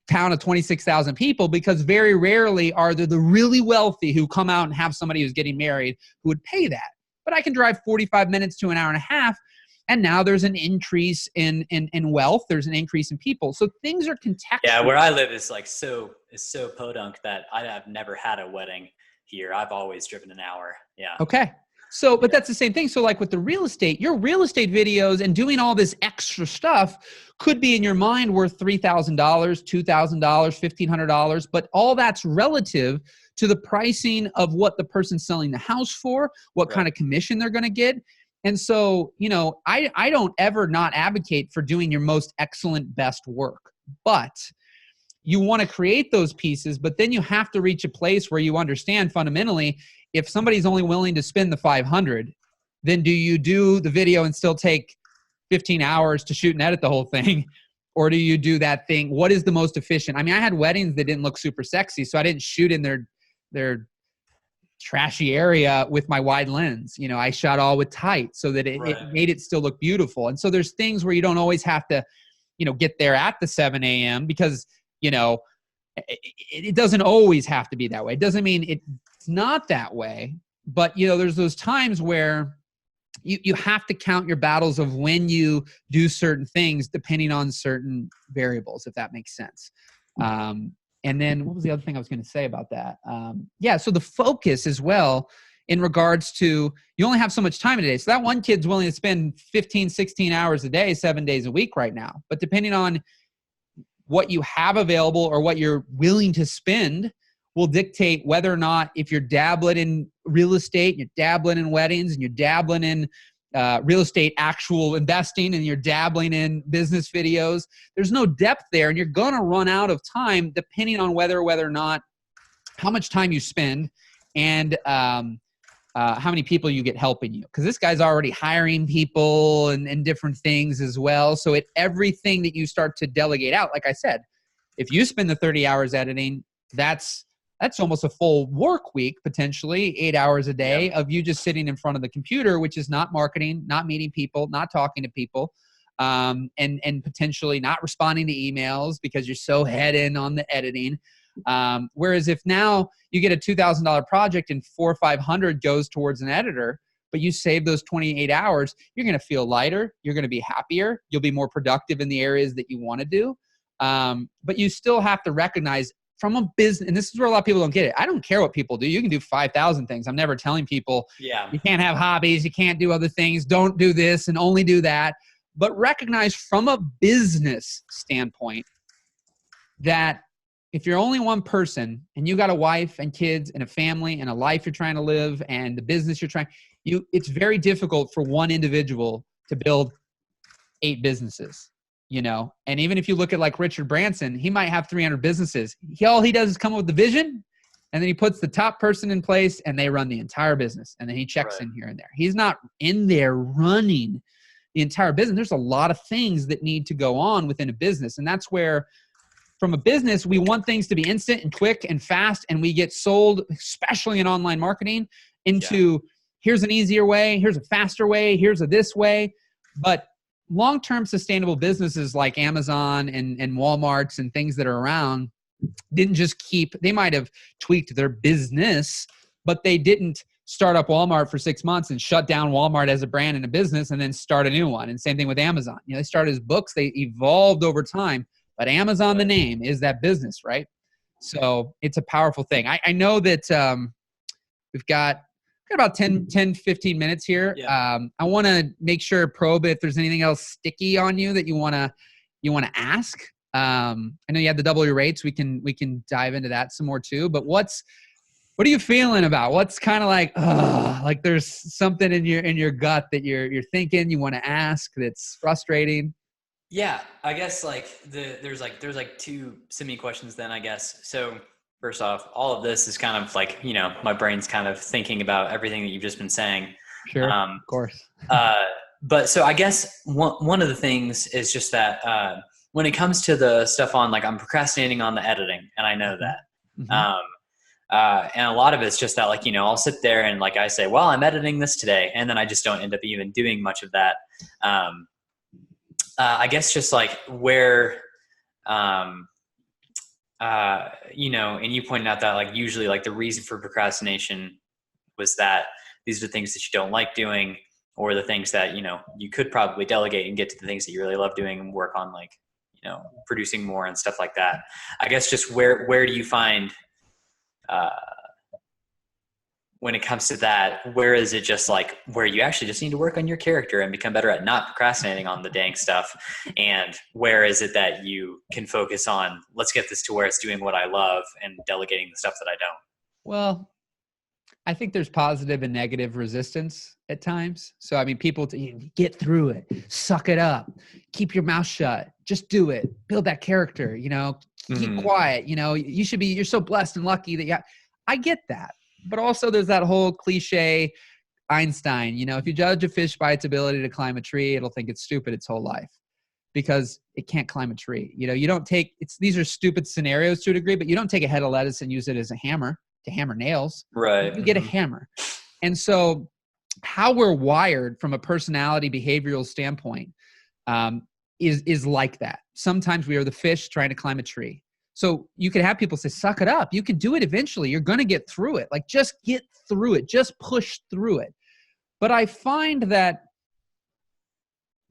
town of 26,000 people, because very rarely are there the really wealthy who come out and have somebody who's getting married who would pay that. But I can drive 45 minutes to an hour and a half And now there's an increase in wealth. There's an increase in people. So things are contextual. Yeah, where I live is like so podunk that I've never had a wedding here. I've always driven an hour. Yeah. Okay. So, but that's the same thing. So like with the real estate, your real estate videos and doing all this extra stuff could be in your mind worth $3,000, $2,000, $1,500, but all that's relative to the pricing of what the person's selling the house for, what kind of commission they're going to get. And so, you know, I don't ever not advocate for doing your most excellent, best work, but you want to create those pieces, but then you have to reach a place where you understand fundamentally, if somebody's only willing to spend the 500, then do you do the video and still take 15 hours to shoot and edit the whole thing? Or do you do that thing? What is the most efficient? I mean, I had weddings that didn't look super sexy, so I didn't shoot in their trashy area with my wide lens. You know, I shot all with tight so that it made it still look beautiful. And so there's things where you don't always have to, you know, get there at the 7 a.m. because, you know, it doesn't always have to be that way. It doesn't mean it's not that way, but, you know, there's those times where you have to count your battles of when you do certain things depending on certain variables, if that makes sense. And then what was the other thing I was going to say about that? Yeah, so the focus as well in regards to you only have so much time a day. So that one kid's willing to spend 15, 16 hours a day, 7 days a week right now. But depending on what you have available or what you're willing to spend will dictate whether or not, if you're dabbling in real estate, you're dabbling in weddings, and you're dabbling in real estate actual investing, and you're dabbling in business videos, there's no depth there, and you're going to run out of time depending on whether or not how much time you spend and how many people you get helping you. Because this guy's already hiring people and different things as well. So everything that you start to delegate out, like I said, if you spend the 30 hours editing, that's almost a full work week, potentially 8 hours a day of you just sitting in front of the computer, which is not marketing, not meeting people, not talking to people, and potentially not responding to emails because you're so head in on the editing. Whereas if now you get a $2,000 project and $400 or $500 goes towards an editor, but you save those 28 hours, you're going to feel lighter. You're going to be happier. You'll be more productive in the areas that you want to do. But you still have to recognize from a business, and this is where a lot of people don't get it. I don't care what people do. You can do 5,000 things. I'm never telling people you can't have hobbies, you can't do other things, don't do this and only do that. But recognize from a business standpoint that if you're only one person and you got a wife and kids and a family and a life you're trying to live and the business you're trying, it's very difficult for one individual to build 8 businesses. You know, and even if you look at like Richard Branson, he might have 300 businesses. All he does is come up with the vision, and then he puts the top person in place and they run the entire business. And then he checks in here and there. He's not in there running the entire business. There's a lot of things that need to go on within a business. And that's where from a business, we want things to be instant and quick and fast. And we get sold, especially in online marketing, into here's an easier way, here's a faster way, here's a this way. But long-term sustainable businesses like Amazon and Walmart's and things that are around didn't just they might have tweaked their business, but they didn't start up Walmart for 6 months and shut down Walmart as a brand and a business and then start a new one. And same thing with Amazon. You know, they started as books, they evolved over time, but Amazon, the name, is that business, right? So it's a powerful thing. I know that we've got about 10, 15 minutes here. I want to make sure, probe if there's anything else sticky on you that you want to ask. I know you had the double your rates. We can dive into that some more too. But what are you feeling about? What's kind of like there's something in your gut that you're thinking you want to ask that's frustrating? Yeah, I guess there's 2 semi questions then, I guess. So first off, all of this is kind of like, you know, my brain's kind of thinking about everything that you've just been saying. Sure, of course. But so I guess one of the things is just that when it comes to the stuff on, like, I'm procrastinating on the editing, and I know that. And a lot of it's just that, like, you know, I'll sit there and, like, I say, well, I'm editing this today, and then I just don't end up even doing much of that. I guess just like where, you know, and you pointed out that, like, usually, like, the reason for procrastination was that these are things that you don't like doing, or the things that, you know, you could probably delegate and get to the things that you really love doing and work on, like, you know, producing more and stuff like that. I guess just where do you find, when it comes to that, where is it just like where you actually just need to work on your character and become better at not procrastinating on the dang stuff? And where is it that you can focus on, let's get this to where it's doing what I love and delegating the stuff that I don't? Well, I think there's positive and negative resistance at times. So, I mean, people get through it, suck it up, keep your mouth shut, just do it, build that character, you know, keep quiet, you know, you're so blessed and lucky that I get that. But also there's that whole cliche Einstein, you know, if you judge a fish by its ability to climb a tree, it'll think it's stupid its whole life because it can't climb a tree. You know, you don't take, these are stupid scenarios to a degree, but you don't take a head of lettuce and use it as a hammer to hammer nails. Right. You get a hammer. And so how we're wired from a personality behavioral standpoint is like that. Sometimes we are the fish trying to climb a tree. So you could have people say, suck it up. You can do it eventually. You're going to get through it. Like, just get through it. Just push through it. But I find that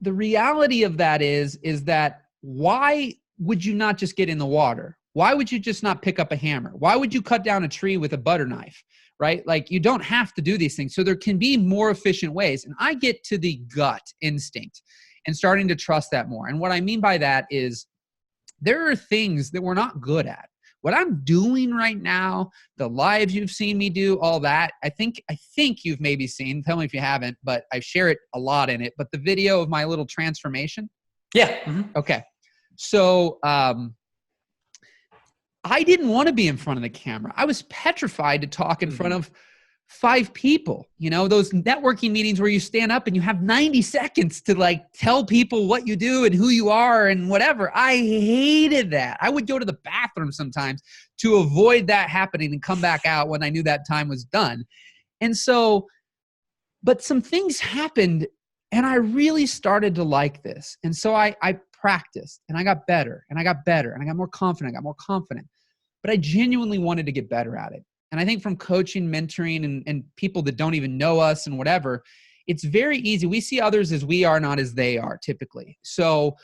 the reality of that is that why would you not just get in the water? Why would you just not pick up a hammer? Why would you cut down a tree with a butter knife, right? Like, you don't have to do these things. So there can be more efficient ways. And I get to the gut instinct and starting to trust that more. And what I mean by that is, there are things that we're not good at. What I'm doing right now, the lives you've seen me do, all that, I think you've maybe seen, tell me if you haven't, but I share it a lot in it, but the video of my little transformation. Yeah. Mm-hmm. Okay. So I didn't want to be in front of the camera. I was petrified to talk in front of 5 people, you know, those networking meetings where you stand up and you have 90 seconds to like tell people what you do and who you are and whatever. I hated that. I would go to the bathroom sometimes to avoid that happening and come back out when I knew that time was done. And so, but some things happened and I really started to like this. And so I practiced and I got better and I got better and I got more confident. But I genuinely wanted to get better at it. And I think from coaching, mentoring, and people that don't even know us and whatever, it's very easy. We see others as we are, not as they are typically. So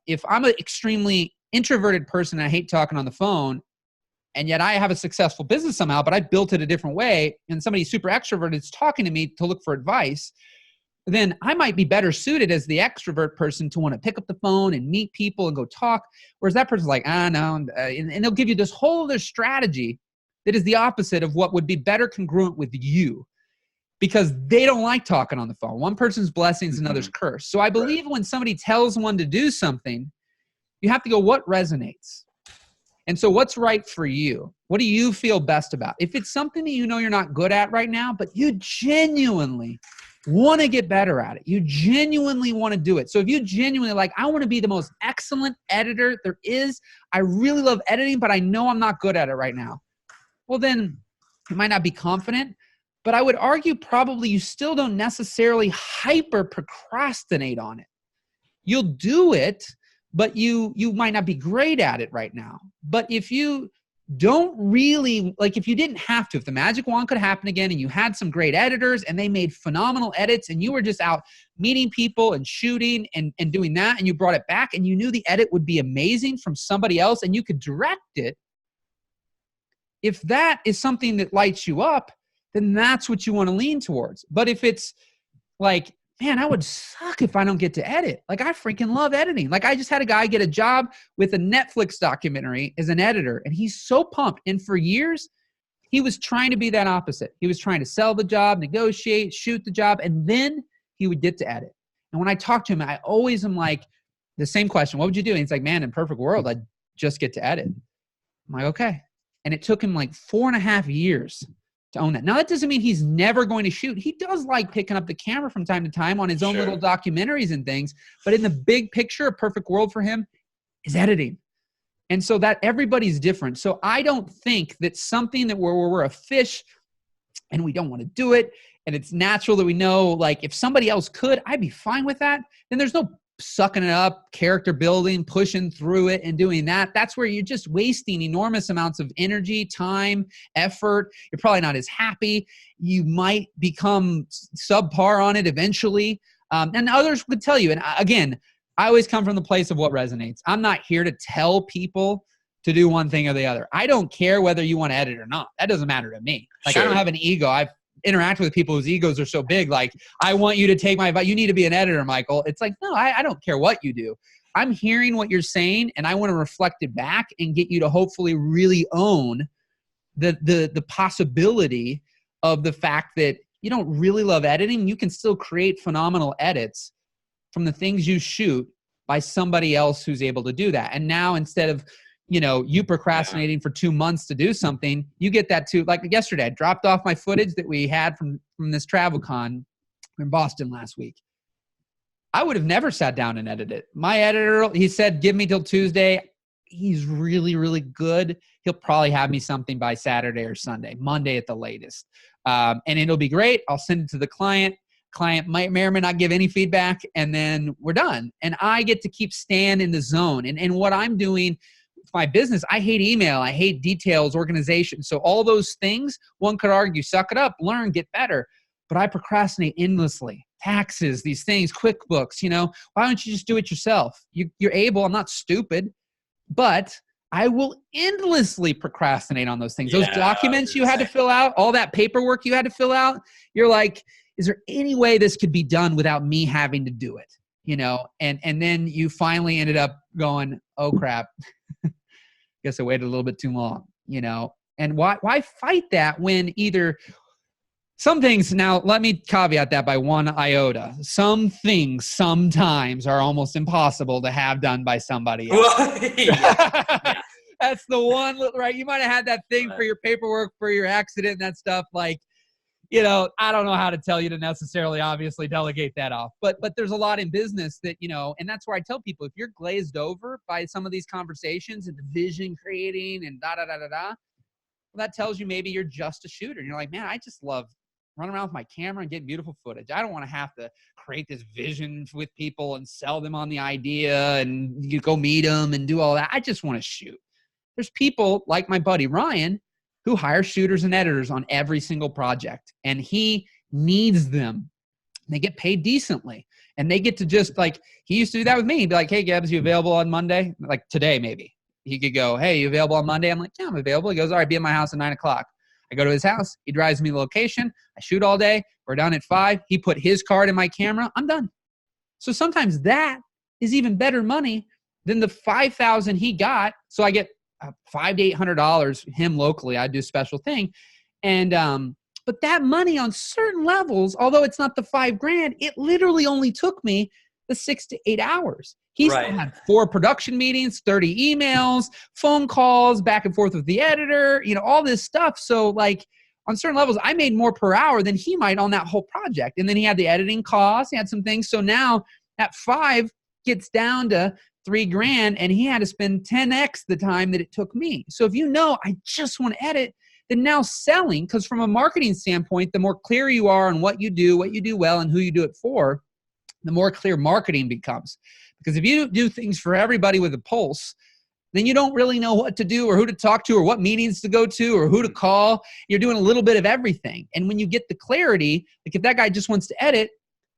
if I'm an extremely introverted person and I hate talking on the phone, and yet I have a successful business somehow, but I built it a different way, and somebody super extroverted is talking to me to look for advice, then I might be better suited as the extrovert person to want to pick up the phone and meet people and go talk. Whereas that person's like, no. And they'll give you this whole other strategy that is the opposite of what would be better congruent with you, because they don't like talking on the phone. One person's blessing is another's curse. So I believe when somebody tells one to do something, you have to go, what resonates? And so what's right for you? What do you feel best about? If it's something that you know you're not good at right now, but you genuinely want to get better at it, you genuinely want to do it. So if you genuinely like, I want to be the most excellent editor there is, I really love editing, but I know I'm not good at it right now. Well, then you might not be confident, but I would argue probably you still don't necessarily hyper procrastinate on it. You'll do it, but you might not be great at it right now. But if you don't really, like if you didn't have to, if the magic wand could happen again and you had some great editors and they made phenomenal edits and you were just out meeting people and shooting and doing that and you brought it back and you knew the edit would be amazing from somebody else and you could direct it, if that is something that lights you up, then that's what you want to lean towards. But if it's like, man, I would suck if I don't get to edit. Like, I freaking love editing. Like, I just had a guy get a job with a Netflix documentary as an editor, and he's so pumped. And for years, he was trying to be that opposite. He was trying to sell the job, negotiate, shoot the job, and then he would get to edit. And when I talk to him, I always am like, the same question, what would you do? And he's like, man, in perfect world, I'd just get to edit. I'm like, okay. And it took him like 4.5 years to own that. Now, that doesn't mean he's never going to shoot. He does like picking up the camera from time to time on his own little documentaries and things. But in the big picture, a perfect world for him is editing. And so that everybody's different. So I don't think that something that we're a fish and we don't want to do it, and it's natural that we know, like, if somebody else could, I'd be fine with that. Then there's no sucking it up, character building, pushing through it and doing that, that's where you're just wasting enormous amounts of energy, time, effort. You're probably not as happy. You might become subpar on it eventually. And others would tell you. And again, I always come from the place of what resonates. I'm not here to tell people to do one thing or the other. I don't care whether you want to edit or not. That doesn't matter to me. Like, I don't have an ego. I've interacted with people whose egos are so big. Like, I want you to take my advice. You need to be an editor, Michael. It's like, no, I don't care what you do. I'm hearing what you're saying, and I want to reflect it back and get you to hopefully really own the possibility of the fact that you don't really love editing. You can still create phenomenal edits from the things you shoot by somebody else who's able to do that. And now, instead of, you procrastinating for 2 months to do something, you get that too. Like yesterday, I dropped off my footage that we had from this travel con in Boston last week. I would have never sat down and edited it. My editor, he said, give me till Tuesday. He's really, really good. He'll probably have me something by Saturday or Sunday, Monday at the latest. And it'll be great. I'll send it to the client. Client may or may not give any feedback, and then we're done. And I get to keep staying in the zone. And what I'm doing with my business, I hate email. I hate details, organization. So all those things, one could argue, suck it up, learn, get better. But I procrastinate endlessly. Taxes, these things, QuickBooks, why don't you just do it yourself? You're able. I'm not stupid, but I will endlessly procrastinate on those things. Those documents you had to fill out, all that paperwork you had to fill out, you're like, is there any way this could be done without me having to do it? And then you finally ended up going, oh crap, guess I waited a little bit too long, and why fight that when either some things, now let me caveat that by one iota. Some things sometimes are almost impossible to have done by somebody else. That's the one, right? You might have had that thing for your paperwork, for your accident and that stuff. Like, I don't know how to tell you to necessarily obviously delegate that off. But there's a lot in business that, and that's where I tell people, if you're glazed over by some of these conversations and the vision creating and well, that tells you maybe you're just a shooter. And you're like, man, I just love running around with my camera and getting beautiful footage. I don't want to have to create this vision with people and sell them on the idea and you go meet them and do all that. I just want to shoot. There's people like my buddy Ryan who hire shooters and editors on every single project, and he needs them. They get paid decently, and they get to just like, he used to do that with me. He'd be like, hey, Gebbs, you available on Monday? Like today, maybe. He could go, hey, you available on Monday? I'm like, yeah, I'm available. He goes, all right, be at my house at 9 o'clock. I go to his house. He drives me the location. I shoot all day. We're done at 5. He put his card in my camera. I'm done. So sometimes that is even better money than the $5,000 he got. So I get $500 to $800 him locally. I do a special thing. And, but that money on certain levels, although it's not the $5,000, it literally only took me the 6 to 8 hours. He still had 4 production meetings, 30 emails, phone calls, back and forth with the editor, all this stuff. So like on certain levels, I made more per hour than he might on that whole project. And then he had the editing costs, he had some things. So now that 5 gets down to $3,000, and he had to spend 10x the time that it took me. So if I just want to edit, then now selling, because from a marketing standpoint, the more clear you are on what you do well, and who you do it for, the more clear marketing becomes. Because if you do things for everybody with a pulse, then you don't really know what to do or who to talk to or what meetings to go to or who to call. You're doing a little bit of everything. And when you get the clarity, like if that guy just wants to edit,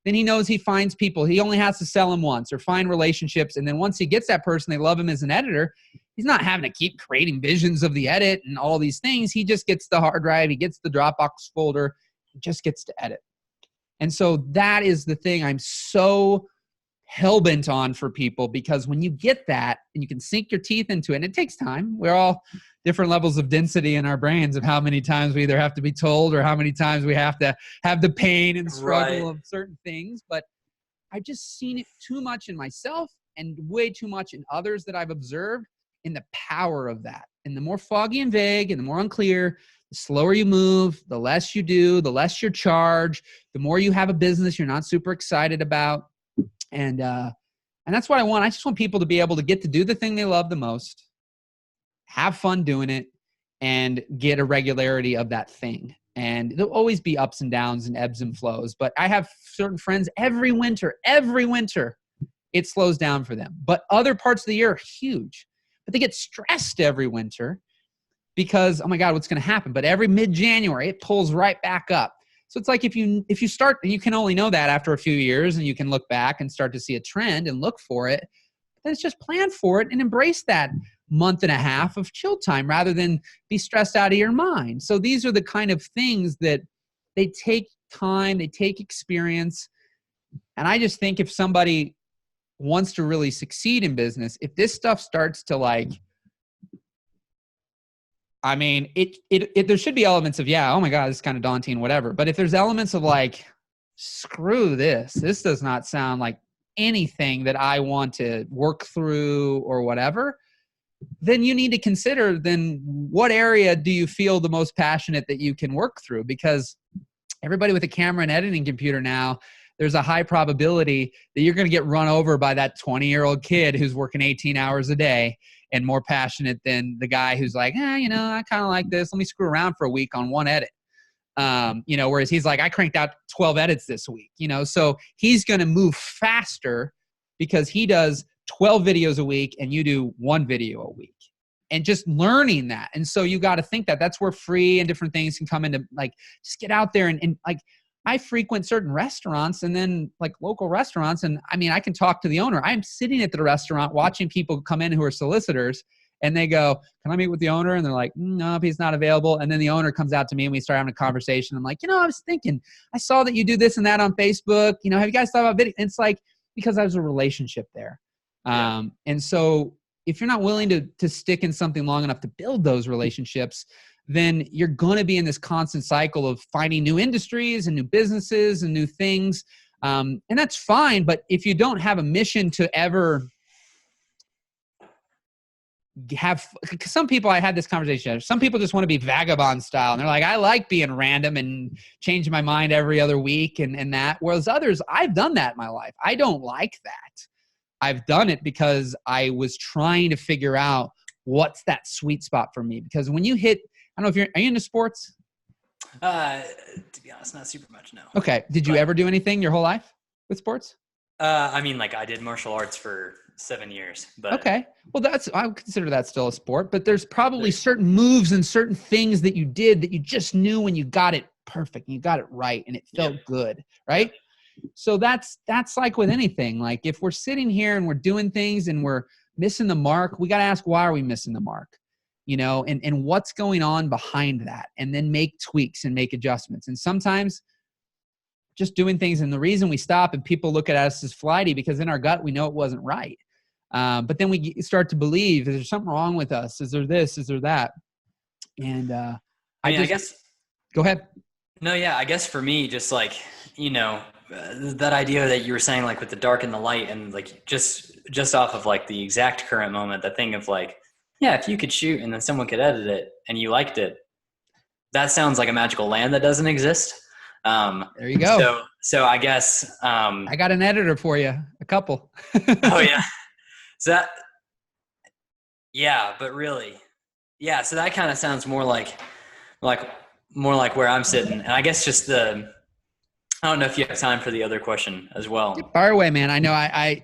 then he knows he finds people. He only has to sell them once or find relationships. And then once he gets that person, they love him as an editor. He's not having to keep creating visions of the edit and all these things. He just gets the hard drive. He gets the Dropbox folder. He just gets to edit. And so that is the thing I'm so hell-bent on for people, because when you get that and you can sink your teeth into it, and it takes time. We're all different levels of density in our brains of how many times we either have to be told or how many times we have to have the pain and struggle of certain things. But I've just seen it too much in myself and way too much in others that I've observed, in the power of that. And the more foggy and vague and the more unclear, the slower you move, the less you do, the less you're charged, the more you have a business you're not super excited about. And that's what I want. I just want people to be able to get to do the thing they love the most, have fun doing it, and get a regularity of that thing. And there'll always be ups and downs and ebbs and flows. But I have certain friends every winter, it slows down for them. But other parts of the year are huge. But they get stressed every winter because, oh my God, what's going to happen? But every mid-January, it pulls right back up. So it's like if you start, you can only know that after a few years, and you can look back and start to see a trend and look for it. Then it's just plan for it and embrace that month and a half of chill time rather than be stressed out of your mind. So these are the kind of things that they take time, they take experience. And I just think if somebody wants to really succeed in business, if this stuff starts to like, I mean, there should be elements of, yeah, oh my God, this is kind of daunting, whatever. But if there's elements of like, screw this does not sound like anything that I want to work through or whatever, then you need to consider then what area do you feel the most passionate that you can work through? Because everybody with a camera and editing computer now, there's a high probability that you're going to get run over by that 20-year-old kid who's working 18 hours a day and more passionate than the guy who's like, I kind of like this. Let me screw around for a week on one edit. Whereas he's like, I cranked out 12 edits this week, so he's going to move faster because he does 12 videos a week and you do one video a week, and just learning that. And so you got to think that that's where free and different things can come into, like, just get out there and like, I frequent certain restaurants and then like local restaurants. And I mean, I can talk to the owner. I'm sitting at the restaurant watching people come in who are solicitors, and they go, can I meet with the owner? And they're like, no, he's not available. And then the owner comes out to me and we start having a conversation. I'm like, I was thinking, I saw that you do this and that on Facebook. Have you guys thought about video? And it's like, because there's a relationship there. Yeah. And so if you're not willing to stick in something long enough to build those relationships, then you're going to be in this constant cycle of finding new industries and new businesses and new things. And that's fine. But if you don't have a mission to ever have, because some people, I had this conversation, some people just want to be vagabond style. And they're like, I like being random and changing my mind every other week and that. Whereas others, I've done that in my life. I don't like that. I've done it because I was trying to figure out what's that sweet spot for me. Because when you hit, I don't know if are you into sports? To be honest, not super much, no. Okay. Did you ever do anything your whole life with sports? I mean, like I did martial arts for 7 years, but okay. Well, I would consider that still a sport, but there's probably certain moves and certain things that you did that you just knew when you got it perfect and you got it right and it felt good. Right. So that's like with anything. Like if we're sitting here and we're doing things and we're missing the mark, we got to ask, why are we missing the mark? And what's going on behind that, and then make tweaks and make adjustments. And sometimes just doing things. And the reason we stop and people look at us as flighty, because in our gut, we know it wasn't right. But then we start to believe, is there something wrong with us? Is there this? Is there that? And I guess, go ahead. No, yeah, I guess for me, just like, that idea that you were saying, like with the dark and the light, and like just off of like the exact current moment, the thing of like, yeah, if you could shoot and then someone could edit it and you liked it, that sounds like a magical land that doesn't exist. There you go. So I guess I got an editor for you, a couple. Oh yeah. So that, yeah, but really, yeah. So that kind of sounds more like where I'm sitting. And I guess just I don't know if you have time for the other question as well. Fire away, man. I know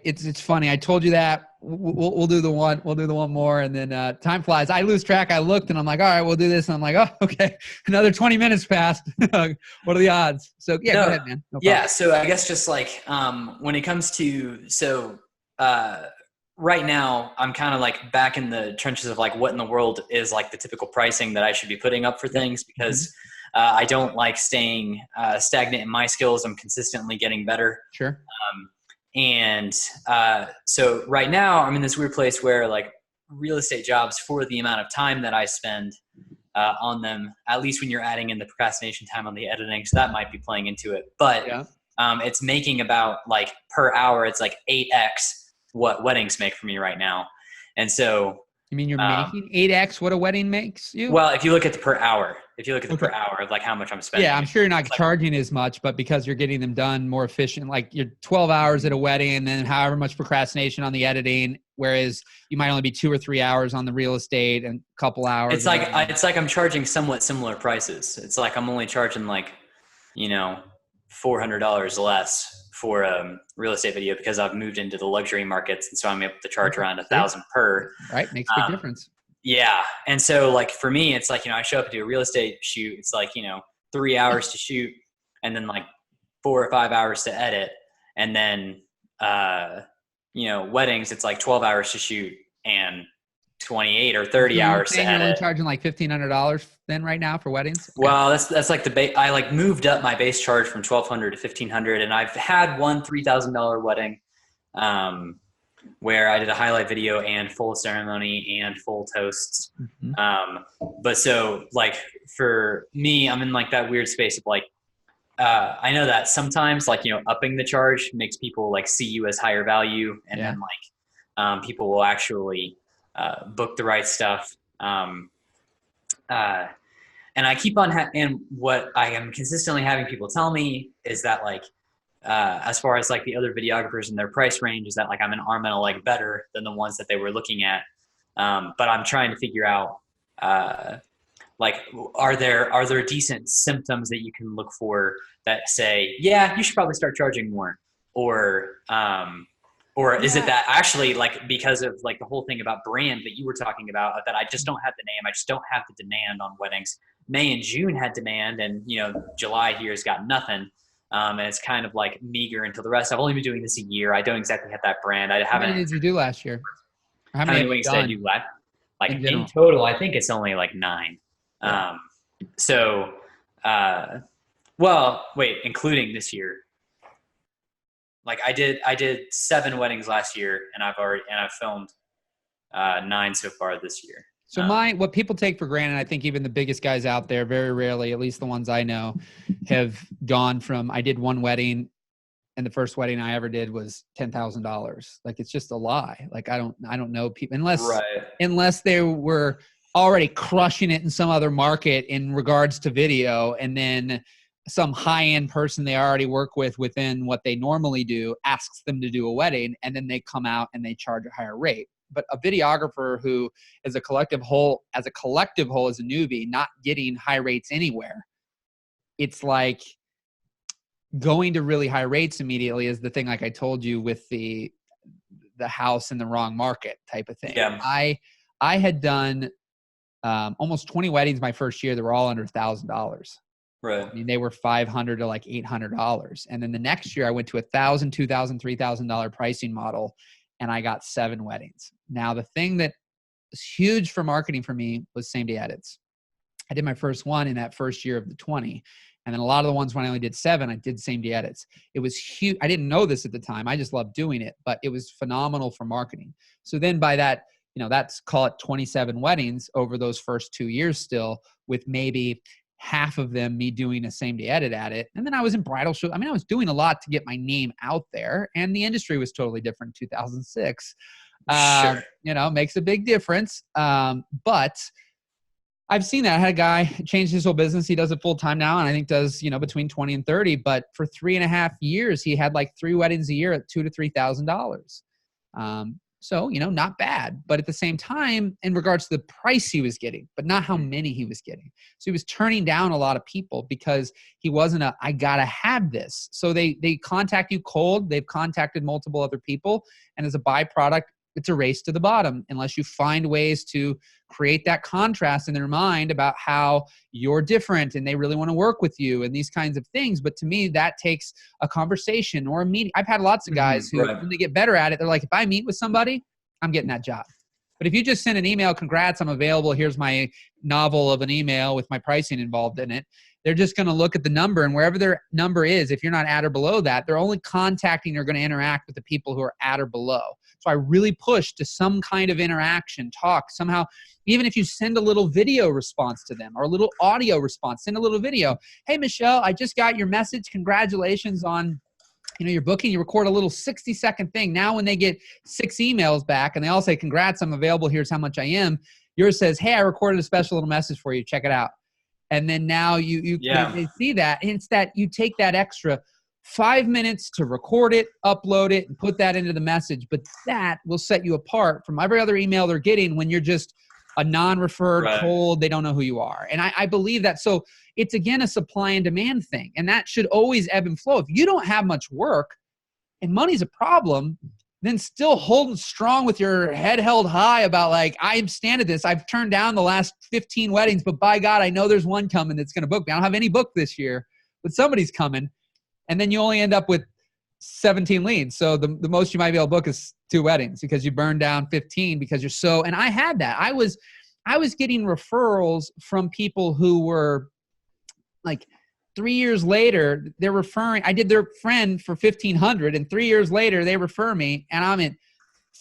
it's funny. I told you that we'll do the one. We'll do the one more. And then time flies. I lose track. I looked and I'm like, all right, we'll do this. And I'm like, oh, okay. Another 20 minutes passed. What are the odds? So yeah, go ahead, man. No yeah. So I guess just like, when it comes to, right now I'm kind of like back in the trenches of like what in the world is like the typical pricing that I should be putting up for things, because I don't like staying stagnant in my skills. I'm consistently getting better. Sure. So right now I'm in this weird place where like real estate jobs, for the amount of time that I spend on them, at least when you're adding in the procrastination time on the editing, so that might be playing into it. But it's making about like per hour, it's like 8x what weddings make for me right now. And so you mean you're making 8x what a wedding makes you? Well, if you look at the per hour, per hour of like how much I'm spending. Yeah, I'm sure you're not charging as much, but because you're getting them done more efficient, like you're 12 hours at a wedding and then however much procrastination on the editing, whereas you might only be 2 or 3 hours on the real estate and a couple hours. It's like I'm charging somewhat similar prices. It's like I'm only charging like, $400 less for real estate video because I've moved into the luxury markets, and so I'm able to charge around $1,000 per. Right, makes a big difference. Yeah, and so like for me, it's like, I show up to do a real estate shoot. It's like 3 hours to shoot, and then like 4 or 5 hours to edit, and then weddings, it's like 12 hours to shoot and 28 or 30 hours to edit. You're only charging like $1,500 then right now for weddings? Okay. Well, that's like the base. I like moved up my base charge from $1,200 to $1,500, and I've had one $3,000 wedding where I did a highlight video and full ceremony and full toasts. But so like for me, I'm in like that weird space of like, I know that sometimes like, upping the charge makes people like see you as higher value. And then like, people will actually, book the right stuff. And I keep on, and what I am consistently having people tell me is that like, as far as like the other videographers in their price range, is that like I'm an arm and a leg better than the ones that they were looking at. But I'm trying to figure out, like, are there decent symptoms that you can look for that say, yeah, you should probably start charging more, or is it that actually like because of like the whole thing about brand that you were talking about, that I just don't have the name, I just don't have the demand on weddings. May and June had demand, and July here has got nothing. And it's kind of like meager until the rest. I've only been doing this a year. I don't exactly have that brand. I haven't. How many did you do last year? How many weddings did I do last? Like in total, I think it's only like 9. Yeah. Well, wait, including this year. Like I did 7 weddings last year, and I've filmed 9 so far this year. So what people take for granted, I think even the biggest guys out there, very rarely, at least the ones I know, have gone from, I did one wedding and the first wedding I ever did was $10,000. Like, it's just a lie. Like, I don't know people unless they were already crushing it in some other market in regards to video. And then some high-end person they already work with within what they normally do asks them to do a wedding, and then they come out and they charge a higher rate. But a videographer who is a collective whole, as a newbie, not getting high rates anywhere, it's like going to really high rates immediately is the thing, like I told you, with the house in the wrong market type of thing. Yeah. I had done almost 20 weddings my first year that were all under $1,000. Right. I mean, they were $500 to like $800. And then the next year I went to $1,000, $2,000, $3,000 pricing model, and I got 7 weddings. Now, the thing that was huge for marketing for me was same-day edits. I did my first one in that first year of the 20. And then a lot of the ones when I only did 7, I did same-day edits. It was huge. I didn't know this at the time. I just loved doing it, but it was phenomenal for marketing. So then by that, that's, call it 27 weddings over those first 2 years still, with maybe half of them me doing a same-day edit at it. And then I was in bridal show. I mean, I was doing a lot to get my name out there, and the industry was totally different in 2006. Sure. Makes a big difference. But I've seen that. I had a guy change his whole business. He does it full time now, and I think does, between 20 and 30. But for 3.5 years, he had like 3 weddings a year at $2,000 to $3,000. So, not bad, but at the same time, in regards to the price he was getting, but not how many he was getting. So he was turning down a lot of people because he wasn't I gotta have this. So they contact you cold. They've contacted multiple other people. And as a byproduct, it's a race to the bottom unless you find ways to create that contrast in their mind about how you're different and they really want to work with you and these kinds of things. But to me, that takes a conversation or a meeting. I've had lots of guys who, when they get better at it, they're like, if I meet with somebody, I'm getting that job. But if you just send an email, congrats, I'm available, here's my novel of an email with my pricing involved in it, they're just going to look at the number, and wherever their number is, if you're not at or below that, they're only contacting or going to interact with the people who are at or below. So I really push to some kind of interaction, talk somehow. Even if you send a little video response to them or a little audio response, send a little video. Hey, Michelle, I just got your message. Congratulations on your booking. You record a little 60-second thing. Now when they get 6 emails back and they all say, congrats, I'm available, here's how much I am. Yours says, hey, I recorded a special little message for you. Check it out. And then now they see that. And it's that you take that extra 5 minutes to record it, upload it, and put that into the message. But that will set you apart from every other email they're getting when you're just a non-referred, cold, they don't know who you are. And I believe that. So it's, again, a supply and demand thing. And that should always ebb and flow. If you don't have much work, and money's a problem, then still holding strong with your head held high about like, I stand at this. I've turned down the last 15 weddings, but by God, I know there's one coming that's going to book me. I don't have any booked this year, but somebody's coming. And then you only end up with 17 leads. So the most you might be able to book is 2 weddings because you burned down 15 because you're so, and I had that. I was getting referrals from people who were like 3 years later, they're referring, I did their friend for $1,500 and 3 years later they refer me and I'm at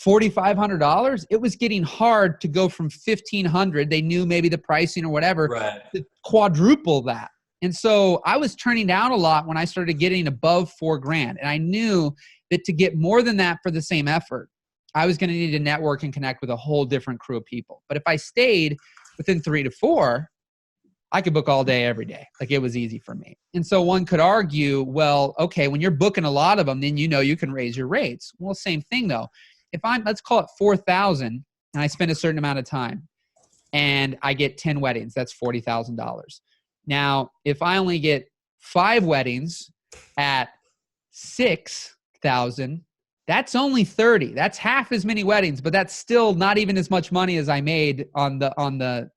$4,500. It was getting hard to go from $1,500. They knew maybe the pricing or whatever, right, to quadruple that. And so I was turning down a lot when I started getting above $4,000. And I knew that to get more than that for the same effort, I was going to need to network and connect with a whole different crew of people. But if I stayed within 3 to 4, I could book all day, every day. Like it was easy for me. And so one could argue, well, okay, when you're booking a lot of them, then you know you can raise your rates. Well, same thing though. If let's call it 4,000 and I spend a certain amount of time and I get 10 weddings, that's $40,000. Now, if I only get 5 weddings at 6,000, that's only 30. That's half as many weddings, but that's still not even as much money as I made on the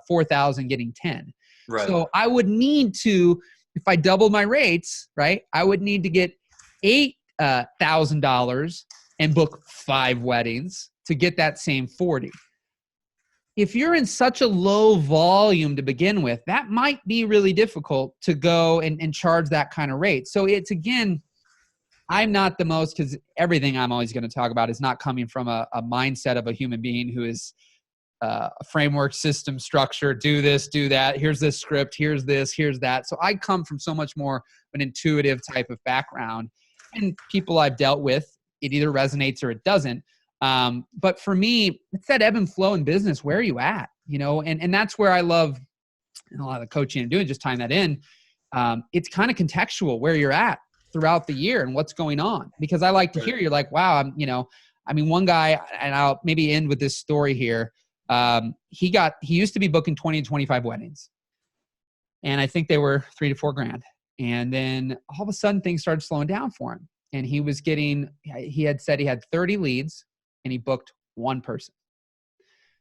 4,000 getting 10. right. So I would need to, if I doubled my rates, right, I would need to get $8,000 and book 5 weddings to get that same 40. If you're in such a low volume to begin with, that might be really difficult to go and charge that kind of rate. So it's, again, I'm not the most, because everything I'm always going to talk about is not coming from a mindset of a human being who is a framework, system, structure, do this, do that. Here's this script. Here's this, here's that. So I come from so much more of an intuitive type of background, and people I've dealt with, it either resonates or it doesn't. But for me, it's that ebb and flow in business. Where are you at? And that's where I love a lot of the coaching I'm doing, just tying that in. It's kind of contextual where you're at throughout the year and what's going on, because I like to hear you're like, wow, one guy, and I'll maybe end with this story here. He used to be booking 20 and 25 weddings, and I think they were $3,000 to $4,000. And then all of a sudden things started slowing down for him. And he had said he had 30 leads and he booked 1 person.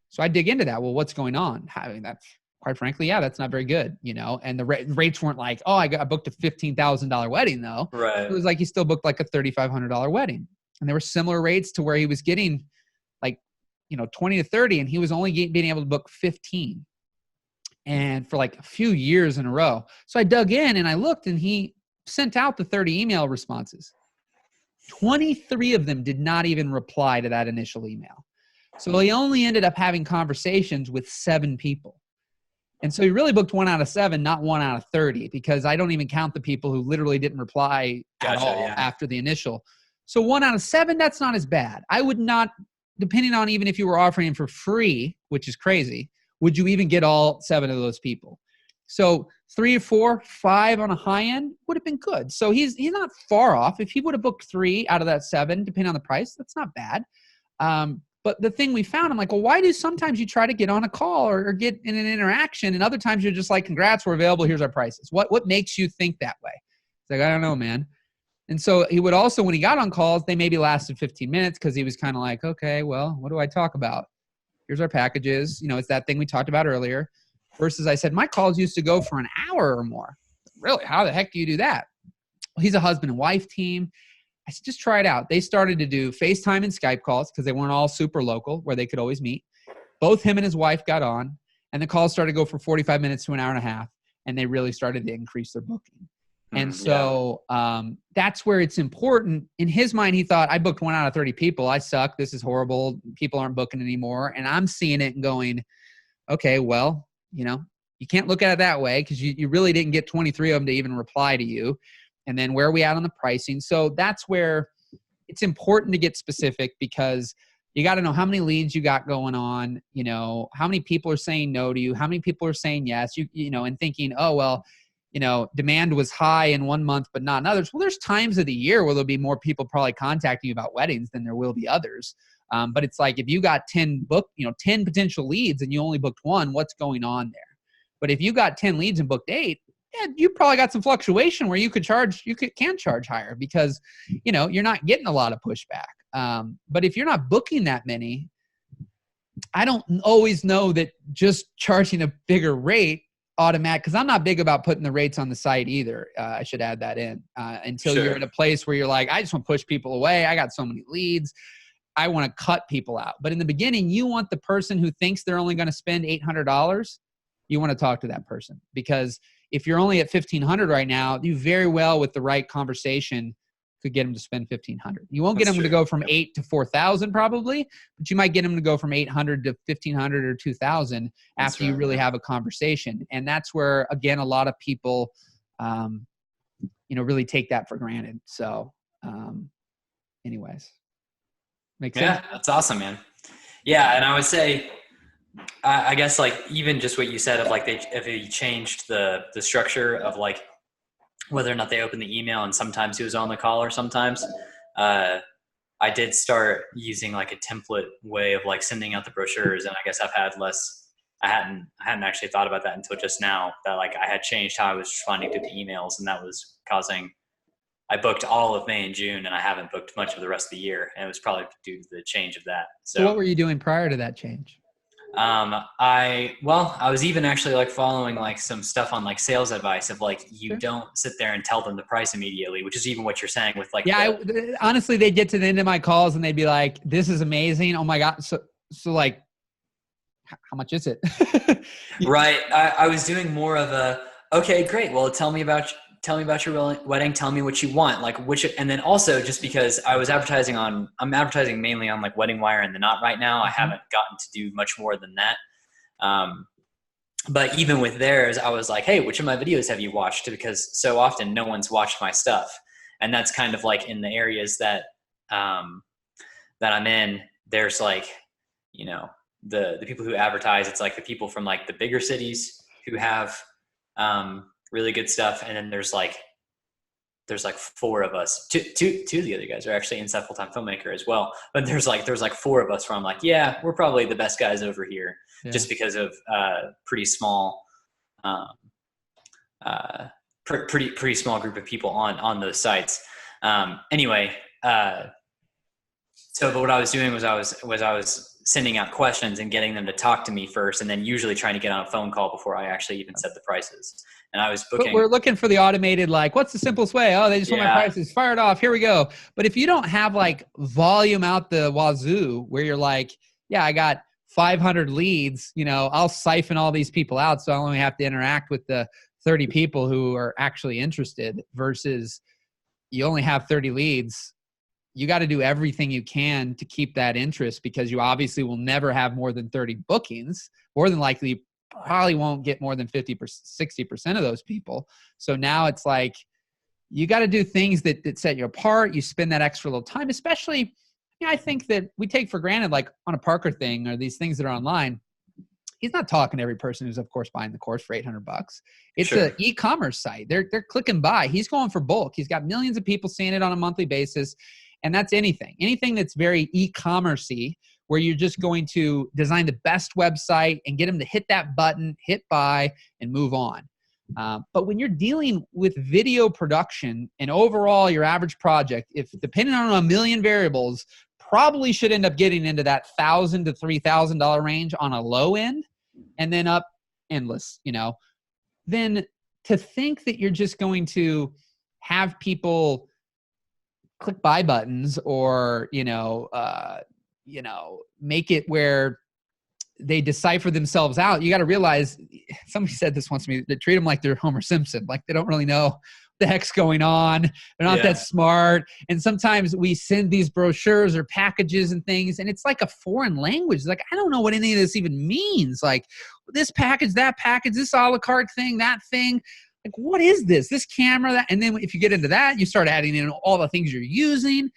So I dig into that. Well, what's going on? That's, quite frankly, that's not very good, and the rates weren't like, oh, I booked a $15,000 wedding though. Right. It was like he still booked like a $3,500 wedding. And there were similar rates to where he was getting like, 20 to 30, and he was only being able to book 15. And for like a few years in a row. So I dug in and I looked, and he sent out the 30 email responses. 23 of them did not even reply to that initial email. So he only ended up having conversations with 7 people. And so he really booked 1 out of 7, not 1 out of 30, because I don't even count the people who literally didn't reply at all after the initial. So 1 out of 7, that's not as bad. I would not, depending on even if you were offering him for free, which is crazy, would you even get all 7 of those people? So 3 or 4, 5 on a high end would have been good. So he's not far off. If he would have booked 3 out of that 7, depending on the price, that's not bad. But the thing we found, I'm like, well, why do sometimes you try to get on a call or get in an interaction, and other times you're just like, congrats, we're available, here's our prices. What makes you think that way? It's like, I don't know, man. And so he would also, when he got on calls, they maybe lasted 15 minutes because he was kind of like, okay, well, what do I talk about? Here's our packages. It's that thing we talked about earlier. Versus I said, my calls used to go for an hour or more. Really? How the heck do you do that? Well, he's a husband and wife team. I said, just try it out. They started to do FaceTime and Skype calls because they weren't all super local where they could always meet. Both him and his wife got on, and the calls started to go for 45 minutes to an hour and a half, and they really started to increase their booking. And so that's where it's important. In his mind, he thought, I booked 1 out of 30 people. I suck. This is horrible. People aren't booking anymore. And I'm seeing it and going, okay, well, you can't look at it that way because you really didn't get 23 of them to even reply to you. And then where are we at on the pricing? So that's where it's important to get specific, because you got to know how many leads you got going on, how many people are saying no to you, how many people are saying yes, and thinking, oh, well, demand was high in one month, but not in others. Well, there's times of the year where there'll be more people probably contacting you about weddings than there will be others. But it's like, if you got 10 potential leads and you only booked 1, what's going on there? But if you got 10 leads and booked 8, you probably got some fluctuation where you can charge higher because, you're not getting a lot of pushback. But if you're not booking that many, I don't always know that just charging a bigger rate automatic, because I'm not big about putting the rates on the site either. I should add that in until you're at a place where you're like, I just want to push people away. I got so many leads. I want to cut people out. But in the beginning, you want the person who thinks they're only going to spend $800. You want to talk to that person, because if you're only at $1,500 right now, you very well with the right conversation could get them to spend $1,500. You won't get them to go from 8 to 4,000 probably, but you might get them to go from 800 to 1,500 or 2,000 after you really have a conversation. And that's where, again, a lot of people, really take that for granted. So, anyways, makes sense. Yeah, that's awesome, man. Yeah, and I would say, I guess like even just what you said of like if they changed the structure of like whether or not they opened the email, and sometimes he was on the call or sometimes, I did start using like a template way of like sending out the brochures. And I guess I've had less, I hadn't actually thought about that until just now, that like I had changed how I was responding to the emails, and that was causing, I booked all of May and June, and I haven't booked much of the rest of the year. And it was probably due to the change of that. So what were you doing prior to that change? I was even actually like following like some stuff on like sales advice of like, you don't sit there and tell them the price immediately, which is even what you're saying with like, honestly, they'd get to the end of my calls and they'd be like, this is amazing. Oh my God. So like, how much is it? Right. I was doing more of a, okay, great. Well, tell me about your wedding. Tell me what you want, like and then also just because I'm advertising mainly on like Wedding Wire and the Knot right now. I haven't gotten to do much more than that. But even with theirs, I was like, hey, which of my videos have you watched? Because so often no one's watched my stuff. And that's kind of like in the areas that I'm in, there's like, the people who advertise, it's like the people from like the bigger cities who have, really good stuff. And then there's like 4 of us. Two of the other guys are actually inside full-time filmmaker as well. But there's like 4 of us where I'm like, yeah, we're probably the best guys over here, just because of pretty small, pretty small group of people on those sites. Anyway, so but what I was doing was I was sending out questions and getting them to talk to me first, and then usually trying to get on a phone call before I actually even set the prices. And I was booking. But we're looking for the automated, like, what's the simplest way? Oh, they just want my prices. Fire it off. Here we go. But if you don't have like volume out the wazoo where you're like, yeah, I got 500 leads, I'll siphon all these people out, so I only have to interact with the 30 people who are actually interested, versus you only have 30 leads. You got to do everything you can to keep that interest, because you obviously will never have more than 30 bookings. More than likely, you probably won't get more than 50%, 60% of those people. So now it's like, you got to do things that set you apart. You spend that extra little time, especially, I think that we take for granted, like on a Parker thing or these things that are online. He's not talking to every person who's, of course, buying the course for $800. It's an e-commerce site. They're click and buy. He's going for bulk. He's got millions of people seeing it on a monthly basis. And that's anything that's very e-commerce-y, where you're just going to design the best website and get them to hit that button, hit buy, and move on. But when you're dealing with video production and overall your average project, if depending on a million variables, probably should end up getting into that $1,000 to $3,000 range on a low end, and then up endless, then to think that you're just going to have people click buy buttons or, make it where they decipher themselves out. You got to realize, somebody said this once to me, they treat them like they're Homer Simpson. Like they don't really know what the heck's going on. They're not that smart. And sometimes we send these brochures or packages and things, and it's like a foreign language. Like, I don't know what any of this even means. Like this package, that package, this a la carte thing, that thing. Like, what is this? This camera, that, and then if you get into that, you start adding in all the things you're using.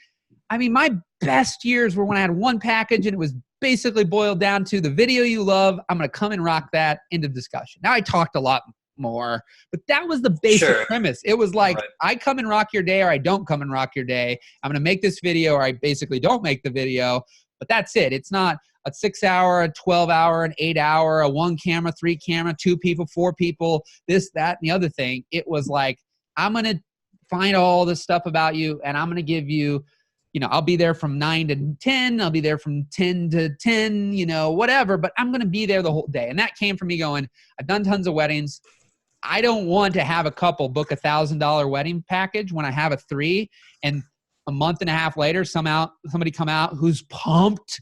I mean, my best years were when I had one package and it was basically boiled down to the video you love. I'm going to come and rock that. End of discussion. Now I talked a lot more, but that was the basic premise. It was like, I come and rock your day, or I don't come and rock your day. I'm going to make this video, or I basically don't make the video, but that's it. It's not a 6 hour, a 12 hour, an 8 hour, a 1 camera, 3 camera, 2 people, 4 people, this, that, and the other thing. It was like, I'm going to find all this stuff about you and I'm going to give you, I'll be there from 9 to 10. I'll be there from 10 to 10, whatever, but I'm going to be there the whole day. And that came from me going, I've done tons of weddings. I don't want to have a couple book $1,000 wedding package when I have a 3 and a month and a half later, somebody come out who's pumped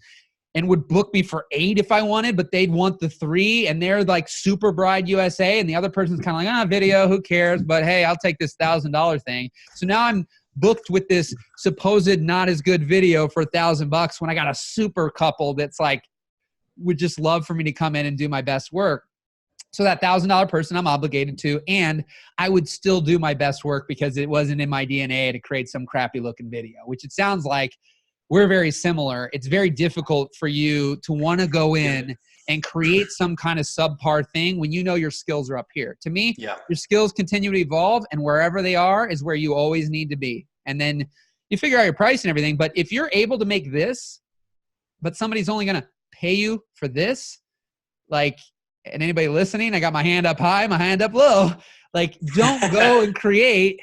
and would book me for 8 if I wanted, but they'd want the 3 and they're like Super Bride USA. And the other person's kind of like, video, who cares? But hey, I'll take this $1,000 thing. So now I'm booked with this supposed not as good video for $1,000 when I got a super couple that's like, would just love for me to come in and do my best work. So that $1,000 person I'm obligated to, and I would still do my best work because it wasn't in my DNA to create some crappy looking video, which it sounds like we're very similar. It's very difficult for you to want to go in and create some kind of subpar thing when your skills are up here. To me, your skills continue to evolve, and wherever they are is where you always need to be. And then you figure out your price and everything. But if you're able to make this, but somebody's only going to pay you for this, like, and anybody listening, I got my hand up high, my hand up low. Like, don't go and create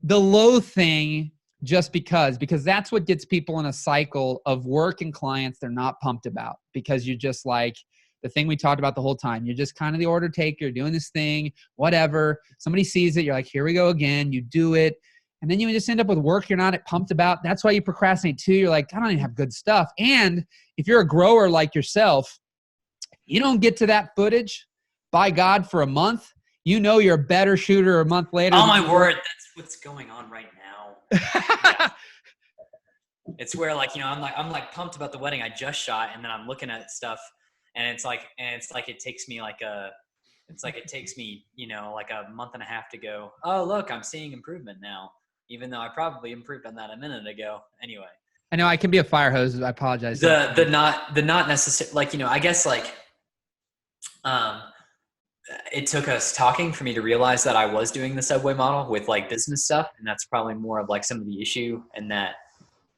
the low thing just because that's what gets people in a cycle of work and clients they're not pumped about, because you're just like the thing we talked about the whole time. You're just kind of the order taker, doing this thing, whatever. Somebody sees it. You're like, here we go again. You do it. And then you just end up with work you're not pumped about. That's why you procrastinate too. You're like, I don't even have good stuff. And if you're a grower like yourself, you don't get to that footage, by God, for a month. You're a better shooter a month later. Oh my word, that's what's going on right now. Yeah. It's where I'm pumped about the wedding I just shot, and then I'm looking at stuff, and it's like it takes me like a month and a half to go, oh look, I'm seeing improvement now, even though I probably improved on that a minute ago. Anyway. I know I can be a fire hose. I apologize. The not necessarily, I guess it took us talking for me to realize that I was doing the subway model with business stuff. And that's probably more of some of the issue, and that,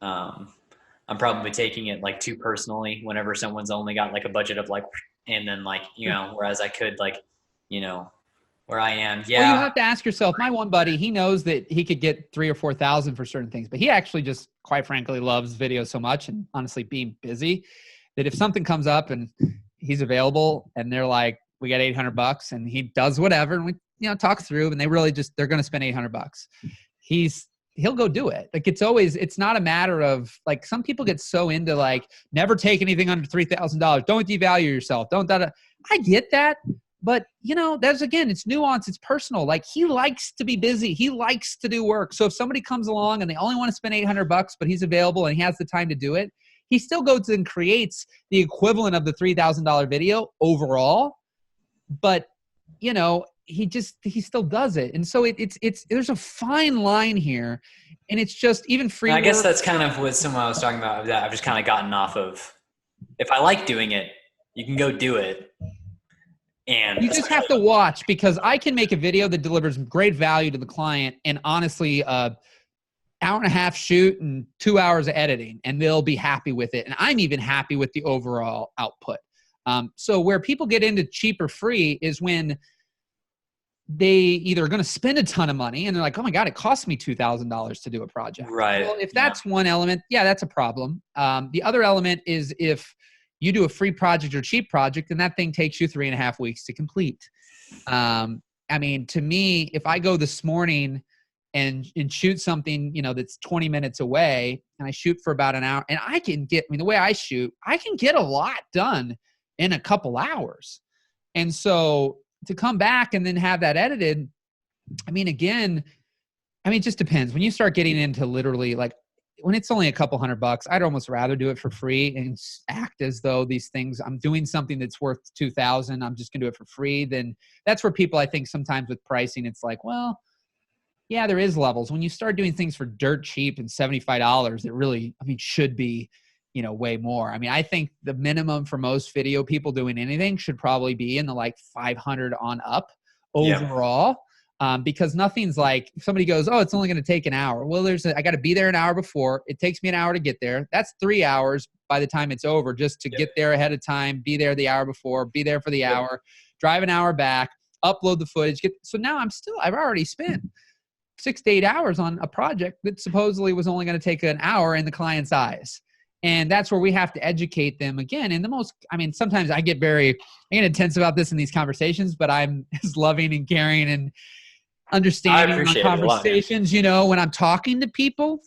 I'm probably taking it too personally whenever someone's only got a budget of and then whereas I could where I am. Yeah. Well, you have to ask yourself, my one buddy, he knows that he could get 3,000 or 4,000 for certain things, but he actually just, quite frankly, loves video so much, and honestly being busy, that if something comes up and he's available and they're like, we got $800, and he does whatever, and we talk through, and they're going to spend $800. He'll go do it. It's not a matter of some people get so into never take anything under $3,000. Don't devalue yourself. I get that. But that's, again, it's nuance. It's personal. He likes to be busy. He likes to do work. So if somebody comes along and they only want to spend $800, but he's available and he has the time to do it, he still goes and creates the equivalent of the $3,000 video overall. But, he still does it. And so there's a fine line here, and it's just even free. I guess that's kind of what someone I was talking about, that I've just kind of gotten off of. If I like doing it, you can go do it. And you just have to watch, because I can make a video that delivers great value to the client, and honestly, hour and a half shoot and 2 hours of editing, and they'll be happy with it. And I'm even happy with the overall output. So where people get into cheap or free is when they either are going to spend a ton of money and they're like, oh my God, it cost me $2,000 to do a project. Right. Well, if that's one element, that's a problem. The other element is if you do a free project or cheap project, and that thing takes you 3.5 weeks to complete. To me, if I go this morning and shoot something, that's 20 minutes away, and I shoot for about an hour, and I can get, the way I shoot, I can get a lot done in a couple hours. And so to come back and then have that edited, it just depends. When you start getting into literally when it's only a couple $100, I'd almost rather do it for free and act as though these things, I'm doing something that's worth $2,000. I'm just going to do it for free. Then that's where people, I think sometimes with pricing, it's well, yeah, there is levels. When you start doing things for dirt cheap and $75, it really, should be, way more. I think the minimum for most video people doing anything should probably be in the 500 on up overall. Because nothing's like, if somebody goes, oh, it's only going to take an hour. Well, I got to be there an hour before. It takes me an hour to get there. That's 3 hours by the time it's over, just to get there ahead of time, be there the hour before, be there for the hour, drive an hour back, upload the footage. So now I've already spent 6 to 8 hours on a project that supposedly was only going to take an hour in the client's eyes. And that's where we have to educate them again. And sometimes I get intense about this in these conversations, but I'm as loving and caring and understanding on conversations, when I'm talking to people.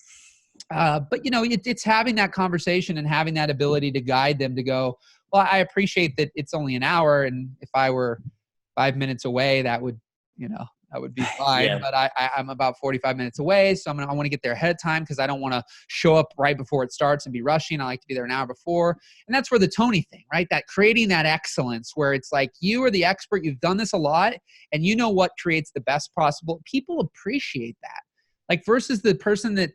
But it's having that conversation and having that ability to guide them to go, well, I appreciate that it's only an hour. And if I were 5 minutes away, that would be fine. But I'm about 45 minutes away. So I want to get there ahead of time because I don't want to show up right before it starts and be rushing. I like to be there an hour before. And that's where the Tony thing, right? That creating that excellence where it's like, you are the expert, you've done this a lot, and you know what creates the best possible. People appreciate that. Like versus the person that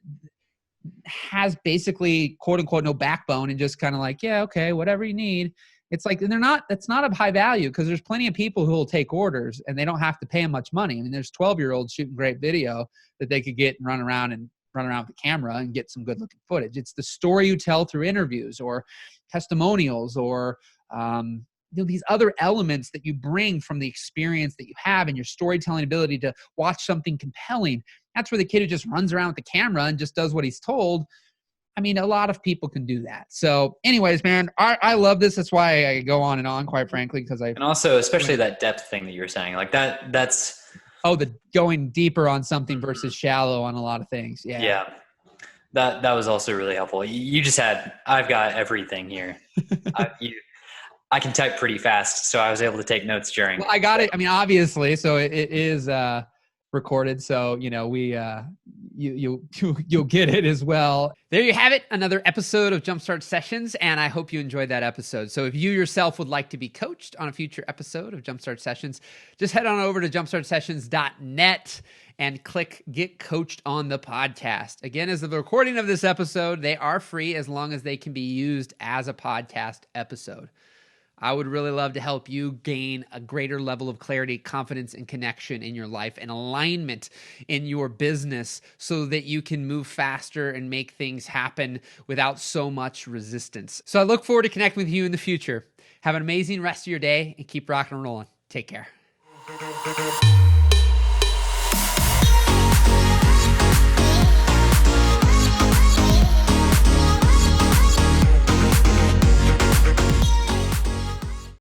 has basically quote unquote no backbone and just kind of like, yeah, okay, whatever you need. It's like, that's not of high value because there's plenty of people who will take orders and they don't have to pay them much money. I mean, there's 12-year-olds shooting great video that they could get and run around with the camera and get some good looking footage. It's the story you tell through interviews or testimonials or, these other elements that you bring from the experience that you have and your storytelling ability to watch something compelling. That's where the kid who just runs around with the camera and just does what he's told. I mean, a lot of people can do that. So anyways, man, I love this. That's why I go on and on, quite frankly, and also, especially that depth thing that you were saying, like that's. Oh, the going deeper on something versus shallow on a lot of things. Yeah. Yeah. That was also really helpful. I've got everything here. I can type pretty fast, so I was able to take notes during. Well, I got it. I mean, obviously, so it is recorded. So, you'll get it as well. There you have it. Another episode of Jumpstart Sessions. And I hope you enjoyed that episode. So if you yourself would like to be coached on a future episode of Jumpstart Sessions, just head on over to jumpstartsessions.net and click Get Coached on the Podcast. Again, as of the recording of this episode, they are free as long as they can be used as a podcast episode. I would really love to help you gain a greater level of clarity, confidence, and connection in your life and alignment in your business so that you can move faster and make things happen without so much resistance. So I look forward to connecting with you in the future. Have an amazing rest of your day and keep rocking and rolling. Take care.